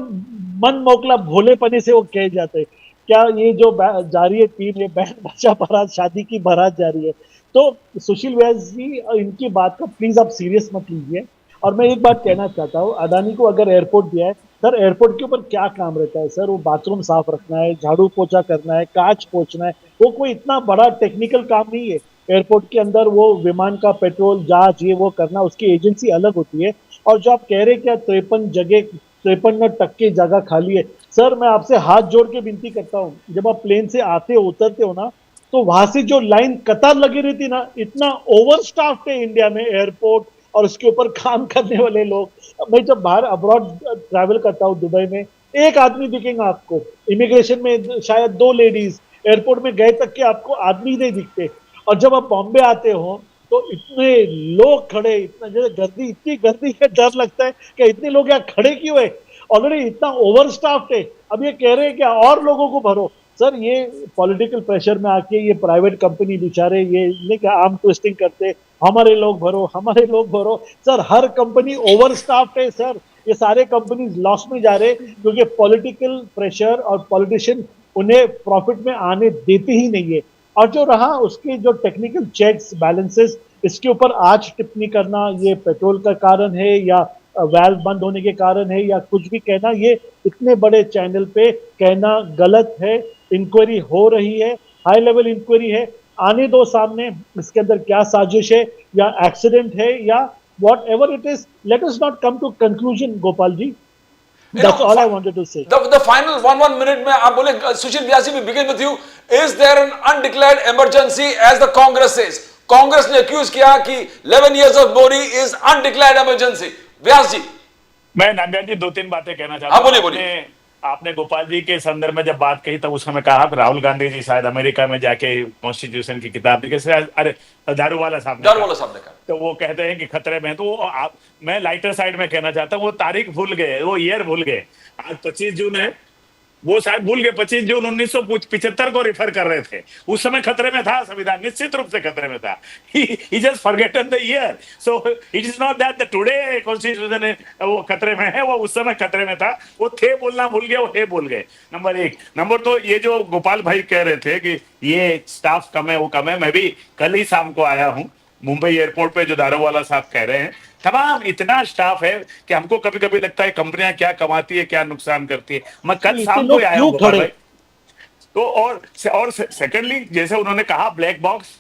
मन मोकला भोलेपने से वो कह जाते क्या ये जो जा रही है टीम, ये बैंड बजा बारात, शादी की बारात जा रही है. तो सुशील व्यास जी, इनकी बात का प्लीज आप सीरियस मत लीजिए. और मैं एक बात कहना चाहता हूँ, अडानी को अगर एयरपोर्ट दिया है सर, एयरपोर्ट के ऊपर क्या काम रहता है सर. वो बाथरूम साफ रखना है, झाड़ू पोछा करना है, कांच पोछना है, वो कोई इतना बड़ा टेक्निकल काम नहीं है. एयरपोर्ट के अंदर वो विमान का पेट्रोल जांच ये वो करना, उसकी एजेंसी अलग होती है. और जो आप कह रहे क्या 53% जगह खाली है, सर मैं आपसे हाथ जोड़ के विनती करता हूँ, जब आप प्लेन से आते हो उतरते हो ना, तो वहां से जो लाइन कतार लगी रहती ना, इतना ओवर स्टाफ है इंडिया में एयरपोर्ट और उसके ऊपर काम करने वाले लोग. मैं जब बाहर अब्रॉड ट्रैवल करता हूँ दुबई में, एक आदमी दिखेगा आपको, इमिग्रेशन में शायद 2 लेडीज, एयरपोर्ट में गए तक के आपको आदमी नहीं दिखते. और जब आप बॉम्बे आते हो तो इतने लोग खड़े, इतना जैसे गर्दी, इतनी गर्दी है डर लगता है कि इतने लोग यहाँ खड़े क्यों है. ऑलरेडी इतना ओवर स्टाफ है, अब ये कह रहे हैं कि और लोगों को भरो. सर ये पॉलिटिकल प्रेशर में आके ये प्राइवेट कंपनी बेचारे ये नहीं क्या आर्म ट्विस्टिंग करते, हमारे लोग भरो, हमारे लोग भरो. सर हर कंपनी ओवर स्टाफ है सर. ये सारे कंपनीज लॉस में जा रहे क्योंकि पॉलिटिकल प्रेशर और पॉलिटिशियन उन्हें प्रॉफिट में आने देते ही नहीं है. और जो रहा उसके जो टेक्निकल चेक्स बैलेंसेस, इसके ऊपर आज टिप्पणी करना ये पेट्रोल का कारण है या वाल्व बंद होने के कारण है या कुछ भी कहना, ये इतने बड़े चैनल पे कहना गलत है. इंक्वायरी हो रही है, हाई लेवल इंक्वायरी है, आने दो सामने इसके अंदर क्या साजिश है या एक्सीडेंट है या whatever it is. Let us not come to conclusion Gopal ji. That's all I wanted to say. The final one minute में आप बोले, सुशील व्यास जी, we begin with you. Is there an undeclared emergency as the Congress says? Congress ने एक्यूज किया कि 11 years of Modi is undeclared emergency. व्यास जी, मैं नांदेड़ जी 2-3 बातें कहना चाहता हाँ, हूँ। बोलिए। आपने गोपाल जी के संदर्भ में जब बात कही तब उस समय कहा कि राहुल गांधी जी शायद अमेरिका में जाके कॉन्स्टिट्यूशन की किताब लिखे, अरे दारूवाला साहब ने कहा, तो वो कहते हैं कि खतरे में है। तो मैं लाइटर साइड में कहना चाहता हूँ, वो तारीख भूल गए, वो ईयर भूल गए। आज 25 जून है, वो शायद भूल गए 25 जून 1975 को रिफर कर रहे थे। उस समय खतरे में था संविधान, निश्चित रूप से खतरे में था। He just forgotten the year. So it is not that the today constitution वो खतरे में है, वो उस समय खतरे में था। वो थे बोलना भूल गए, वो है बोल गए। नंबर 1। नंबर 2, ये जो गोपाल भाई कह रहे थे कि ये स्टाफ कम है, वो कम है, मैं भी कल ही शाम को आया हूँ मुंबई एयरपोर्ट पे, जो दारूवाला साहब कह रहे हैं, तमाम इतना स्टाफ है कि हमको कभी कभी लगता है कंपनियां क्या कमाती है, क्या नुकसान करती है। मैं कल शाम को आया हूँ गोपाल भाई। तो और सेकंडली, जैसे उन्होंने कहा ब्लैक बॉक्स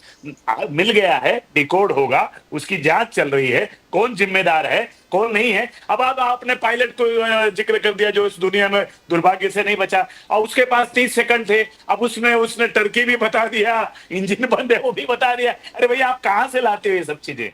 मिल गया है, डिकोड होगा, उसकी जांच चल रही है, कौन जिम्मेदार है कौन नहीं है। अब आपने पायलट को जिक्र कर दिया जो इस दुनिया में दुर्भाग्य से नहीं बचा, और उसके पास 30 सेकंड थे। अब उसने टर्की भी बता दिया, इंजन बंद है वो भी बता दिया। अरे भैया, आप कहां से लाते हो ये सब चीजें?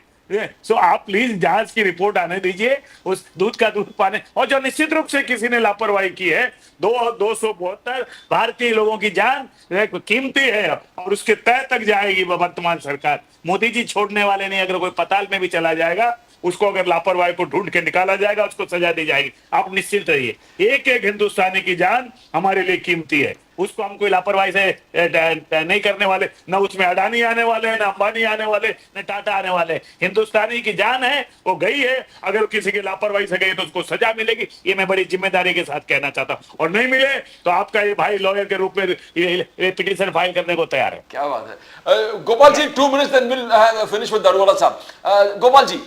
सो आप प्लीज जांच की रिपोर्ट आने दीजिए, उस दूध का दूध पाने। और जो निश्चित रूप से किसी ने लापरवाही की है, 272 भारतीय लोगों की जान कीमती है और उसके तय तक जाएगी वर्तमान सरकार। मोदी जी छोड़ने वाले नहीं। अगर कोई पताल में भी चला जाएगा, उसको अगर लापरवाही को ढूंढ के निकाला जाएगा, उसको सजा दी जाएगी। आप निश्चिंत रहिए, एक एक हिंदुस्तानी की जान हमारे लिए कीमती है। उसको हम कोई लापरवाही से नहीं करने वाले। न उसमें अडानी आने वाले हैं, न अंबानी आने वाले, न टाटा आने वाले। हिंदुस्तानी की जान है, वो गई है। अगर किसी की लापरवाही से गई तो उसको सजा मिलेगी, ये मैं बड़ी जिम्मेदारी के साथ कहना चाहता हूँ। और नहीं मिले तो आपका ये भाई लॉयर के रूप में पिटीशन फाइल करने को तैयार है। क्या बात है। Gopal ji 2 minutes, then we'll finish with Daruwalla साहब। गोपाल जी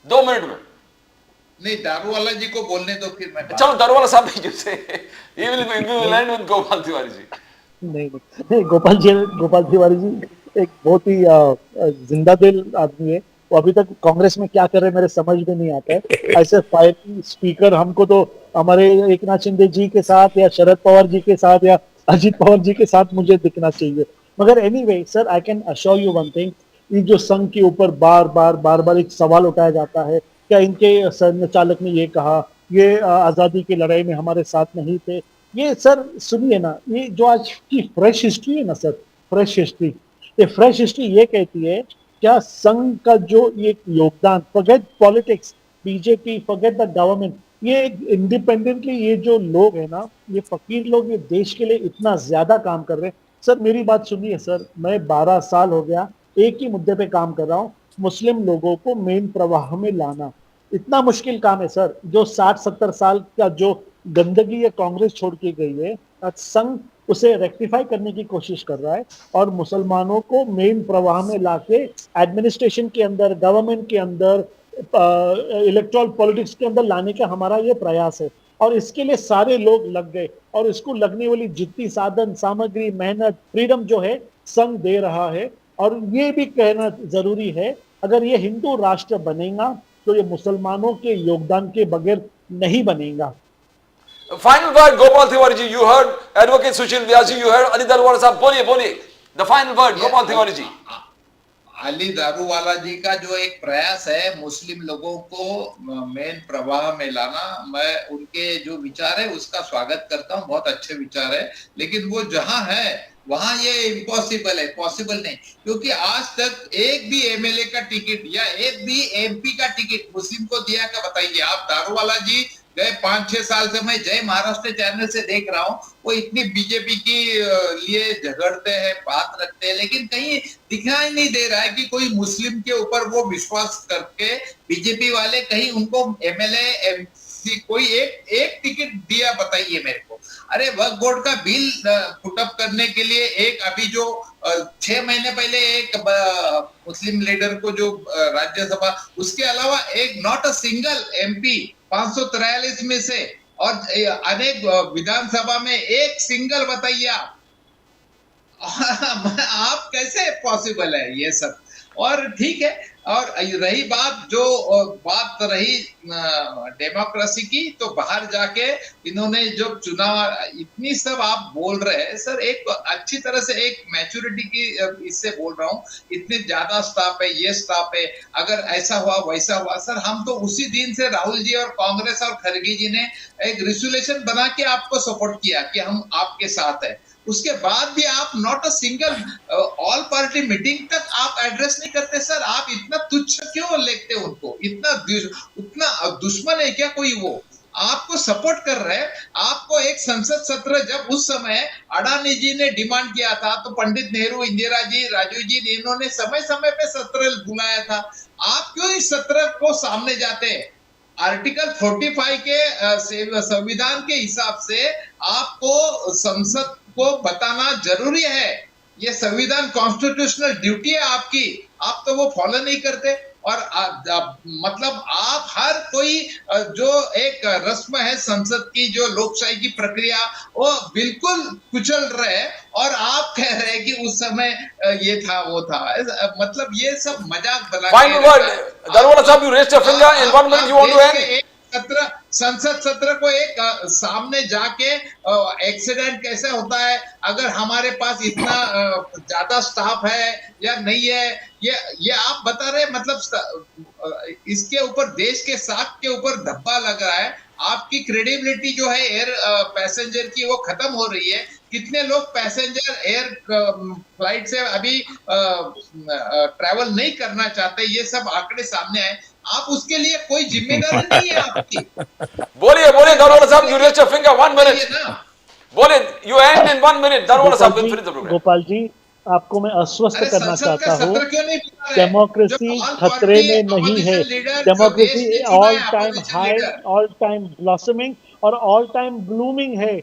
2 मिनट में। नहीं, दारूवाला जी को बोलने दो, फिर मैं। चलो दारूवाला साहब भी जैसे ये will end with Gopal Tiwari जी। नहीं, गोपाल तिवारी जी एक बहुत ही जिंदा दिल आदमी है। वो अभी तक कांग्रेस में क्या कर रहे हैं मेरे समझ में नहीं आता है। ऐसे फायरिंग स्पीकर हमको तो हमारे एकनाथ शिंदे जी के साथ या शरद पवार जी के साथ या अजीत पवार जी के साथ मुझे दिखना चाहिए। मगर anyway sir, I can assure you one thing, ये जो संघ के ऊपर बार बार एक सवाल उठाया जाता है, क्या इनके संचालक ने ये कहा, ये आजादी की लड़ाई में हमारे साथ नहीं थे। ये सर सुनिए ना, ये जो आज की फ्रेश हिस्ट्री है ना सर, फ्रेश हिस्ट्री ये कहती है, क्या संघ का जो ये योगदान, forget politics, BJP, forget the government, ये इंडिपेंडेंटली ये जो लोग है ना, ये फकीर लोग, ये देश के लिए इतना ज्यादा काम कर रहे हैं। सर मेरी बात सुनिए सर, मैं 12 साल हो गया एक ही मुद्दे पे काम कर रहा हूँ, मुस्लिम लोगों को मेन प्रवाह में लाना। इतना मुश्किल काम है सर। जो 60-70 साल का जो गंदगी ये कांग्रेस छोड़ के गई है, संघ उसे रेक्टिफाई करने की कोशिश कर रहा है और मुसलमानों को मेन प्रवाह में लाके एडमिनिस्ट्रेशन के अंदर, गवर्नमेंट के अंदर, इलेक्टोरल पॉलिटिक्स के अंदर लाने का हमारा ये प्रयास है। और इसके लिए सारे लोग लग गए, और इसको लगने वाली जितनी साधन सामग्री, मेहनत, फ्रीडम जो है संघ दे रहा है। और ये भी कहना जरूरी है, अगर ये हिंदू राष्ट्र बनेगा तो ये मुसलमानों के योगदान के बगैर नहीं बनेगा। Final word Gopal Tiwari ji, you heard advocate Sushil Vyas ji, you heard Ali Daruwala sahab, बोलिए the final word Gopal Tiwari ji. Ali Daruwala ji का जो एक प्रयास है मुस्लिम लोगों को मेन प्रवाह में लाना, मैं उनके जो विचार है उसका स्वागत करता हूं, बहुत अच्छे विचार है। लेकिन वो जहां है वहां ये इम्पॉसिबल है, पॉसिबल नहीं। क्योंकि आज तक एक भी एमएलए का टिकट या एक भी एमपी का टिकट मुस्लिम को दिया का बताइए आप। दारूवाला जी गए 5-6 साल से मैं जय महाराष्ट्र चैनल से देख रहा हूँ, वो इतनी बीजेपी की लिए झगड़ते हैं, बात रखते हैं, लेकिन कहीं दिखाई नहीं दे रहा है कि कोई मुस्लिम के ऊपर वो विश्वास करके बीजेपी वाले कहीं उनको एमएलए एमसी कोई एक टिकट दिया, बताइए मेरे को। अरे वक्फ बोर्ड का बिल पुटअप करने के लिए एक अभी जो 6 महीने पहले एक मुस्लिम लीडर को जो राज्यसभा, उसके अलावा एक नॉट अ सिंगल एमपी 543 में से, और अनेक विधानसभा में एक सिंगल, बताइए आप कैसे पॉसिबल है ये सब। और ठीक है। और रही बात रही डेमोक्रेसी की, तो बाहर जाके इन्होंने जो चुनाव इतनी सब आप बोल रहे हैं सर, एक अच्छी तरह से एक मैच्योरिटी की इससे बोल रहा हूँ, इतने ज्यादा स्टाफ है, ये स्टाफ है, अगर ऐसा हुआ वैसा हुआ सर, हम तो उसी दिन से राहुल जी और कांग्रेस और खड़गे जी ने एक रिजोल्यूशन बना के आपको सपोर्ट किया कि हम आपके साथ है। उसके बाद भी आप not a single all party meeting तक आप एड्रेस नहीं करते सर। आप इतना तुच्छ क्यों लेते उनको? उतना दुश्मन है क्या कोई? वो आपको सपोर्ट कर रहे हैं। आपको एक संसद सत्र जब उस समय अडानी जी ने डिमांड किया था, तो पंडित नेहरू, इंदिरा जी, राजीव जी इन्होंने समय समय पे सत्र बुलाया था। आप क्यों इस सत्र को सामने जाते हैं? आर्टिकल 45 के संविधान के हिसाब से आपको संसद को बताना जरूरी है। ये संविधान कॉन्स्टिट्यूशनल ड्यूटी है आपकी, आप तो वो फॉलो नहीं करते। और मतलब आप हर कोई जो एक रस्म है संसद की, जो लोकशाही की प्रक्रिया, वो बिल्कुल कुचल रहे हैं। और आप कह रहे हैं कि उस समय ये था वो था, मतलब ये सब मजाक बना के। Darwala साहब, you raised your finger. In 1 minute you want to end. संसद सत्र को एक सामने जाके एक्सीडेंट कैसे होता है, अगर हमारे पास इतना ज्यादा स्टाफ है या नहीं है, ये आप बता रहे। मतलब इसके ऊपर, देश के साख के ऊपर धब्बा लग रहा है। आपकी क्रेडिबिलिटी जो है एयर पैसेंजर की, वो खत्म हो रही है। कितने लोग पैसेंजर एयर फ्लाइट से अभी ट्रैवल नहीं करना चाहते, ये सब आंकड़े सामने आए। आप उसके लिए कोई जिम्मेदारी नहीं है आपकी। बोलिए दारोगा साहब, you raised your finger. 1 minute. बोलिए, you end in 1 minute. दारोगा साहब, फिर the program. गोपाल जी, आपको मैं आश्वस्त करना चाहता हूँ, डेमोक्रेसी खतरे में नहीं है। Democracy all time high, all time blossoming और ऑल टाइम ब्लूमिंग है।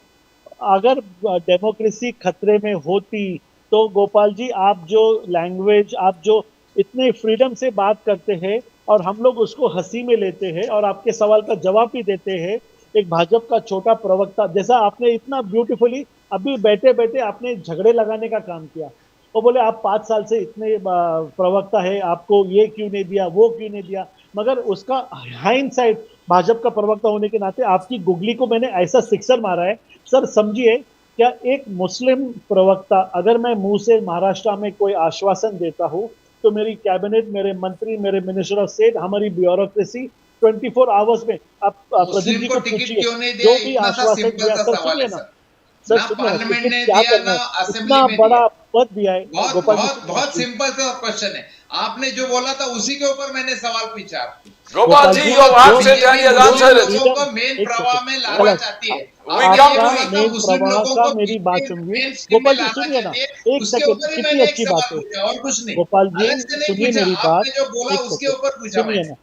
अगर डेमोक्रेसी खतरे में होती तो गोपाल जी, आप जो लैंग्वेज, आप जो इतने फ्रीडम से बात करते हैं और हम लोग उसको हंसी में लेते हैं और आपके सवाल का जवाब भी देते हैं, एक भाजपा का छोटा प्रवक्ता जैसा आपने इतना ब्यूटीफुली अभी बैठे बैठे आपने झगड़े लगाने का काम किया। वो बोले आप 5 साल से इतने प्रवक्ता है, आपको ये क्यों नहीं दिया, वो क्यों नहीं दिया। मगर उसका हाइंडसाइड, भाजपा का प्रवक्ता होने के नाते आपकी गुगली को मैंने ऐसा सिक्सर मारा है सर। समझिए, क्या एक मुस्लिम प्रवक्ता, अगर मैं मुंह से महाराष्ट्र में कोई आश्वासन देता हूँ तो मेरी कैबिनेट, मेरे मंत्री, मेरे मिनिस्टर ऑफ स्टेट, हमारी ब्यूरोक्रेसी 24 आवर्स में आप प्रदीप जी को पूछिए जो भी आश्वासन दिया। सर सुनिए ना, सर सुनिए, क्या करना है, इतना बड़ा पद दिया है। बहुत सिंपल सा क्वेश्चन है। आपने जो बोला था उसी के ऊपर मैंने सवाल पूछा। गोपाल जी, your answer लोगों को मेन प्रवाह में लाना चाहती है। मेरी बात सुनिए गोपाल जी, सुनिए ना, एक सेकंड, कितनी अच्छी बात है। और कुछ नहीं गोपाल जी सुनिए मेरी बात, सुनिए ना,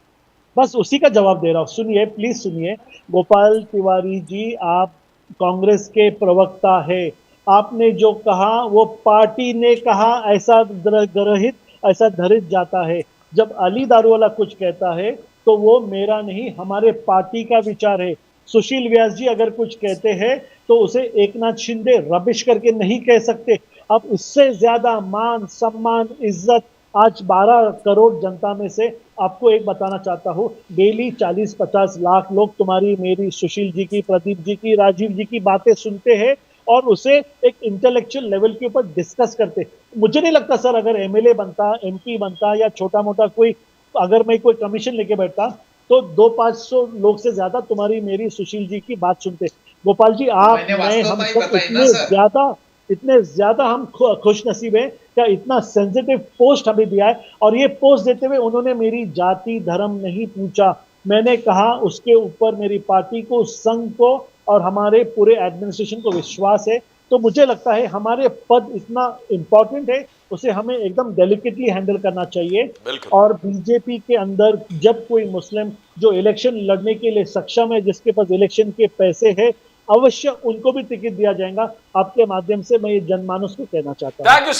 बस उसी का जवाब दे रहा हूँ। सुनिए, प्लीज सुनिए। गोपाल तिवारी जी, आप कांग्रेस के प्रवक्ता है। आपने जो कहा वो पार्टी ने कहा, ऐसा ग्रहित, ऐसा धरित जाता है। जब अली दारूवाला कुछ कहता है तो वो मेरा नहीं, हमारे पार्टी का विचार है। सुशील व्यास जी अगर कुछ कहते हैं तो उसे एकनाथ शिंदे रबिश करके नहीं कह सकते। अब इससे ज्यादा मान, सम्मान, इज्जत आज 12 करोड़ जनता में से आपको एक बताना चाहता हूँ, डेली 40-50 लाख लोग तुम्हारी, मेरी, सुशील जी की, प्रदीप जी की, राजीव जी की बातें सुनते हैं और उसे एक इंटेलेक्चुअल लेवल के ऊपर डिस्कस करते। मुझे नहीं लगता सर, अगर एमएलए बनता, एमपी बनता या छोटा मोटा कोई, अगर मैं कोई कमीशन लेके बैठता तो 200-500 लोग से ज्यादा तुम्हारी, मेरी, सुशील जी की बात सुनते। गोपाल जी, आप, मैं, हम सब इतने ज्यादा हम खुश नसीब है क्या इतना सेंसिटिव पोस्ट हमें दिया है। और ये पोस्ट देते हुए उन्होंने मेरी जाति धर्म नहीं पूछा। मैंने कहा उसके ऊपर मेरी पार्टी को, संघ को और हमारे पूरे एडमिनिस्ट्रेशन को विश्वास है। तो मुझे लगता है हमारे पद इतना इंपॉर्टेंट है, उसे हमें एकदम डेलिकेटली हैंडल करना चाहिए। और बीजेपी के अंदर जब कोई मुस्लिम जो इलेक्शन लड़ने के लिए सक्षम है, जिसके पास इलेक्शन के पैसे है, अवश्य उनको भी टिकट दिया जाएगा। आपके माध्यम से मैं ये जनमानस को कहना चाहता हूं। Thank you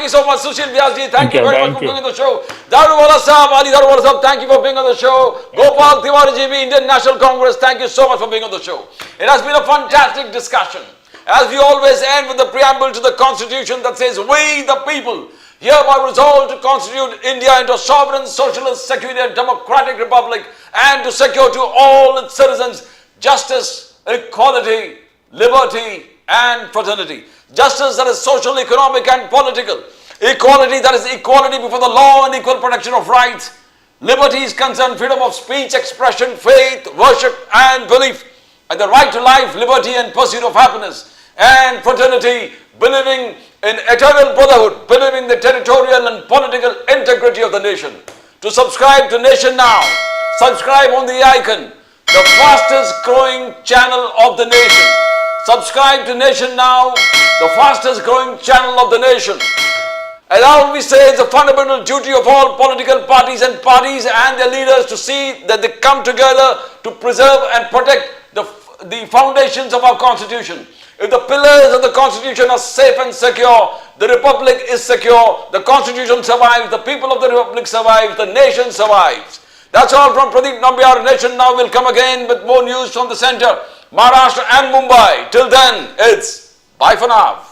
so much Sushil Vyas ji, thank you very much for being on the show. Daruwala sahab, Ali Daruwala sahab, thank you for being on the show. Gopal Tiwari ji भी, Indian National Congress, thank you so much for being on the show. It has been a fantastic discussion, as we always end with the preamble to the constitution that says we the people hereby resolve to constitute India into a sovereign, socialist, secular, democratic republic and to secure to all its citizens justice, equality, liberty and fraternity. Justice that is social, economic and political. Equality that is equality before the law and equal protection of rights. Liberty is concerned freedom of speech, expression, faith, worship and belief. And the right to life, liberty and pursuit of happiness. And fraternity, believing in eternal brotherhood, believing in the territorial and political integrity of the nation. To subscribe to Nation Now, subscribe on the icon, the fastest growing channel of the nation. Subscribe to Nation Now, the fastest growing channel of the nation. As I always say, it's a fundamental duty of all political parties and their leaders to see that they come together to preserve and protect the foundations of our constitution. If the pillars of the constitution are safe and secure, the republic is secure, the constitution survives, the people of the republic survives, the nation survives. That's all from Pradeep Nambiar. Nation Now will come again with more news from the center, Maharashtra and Mumbai. Till then, it's bye for now.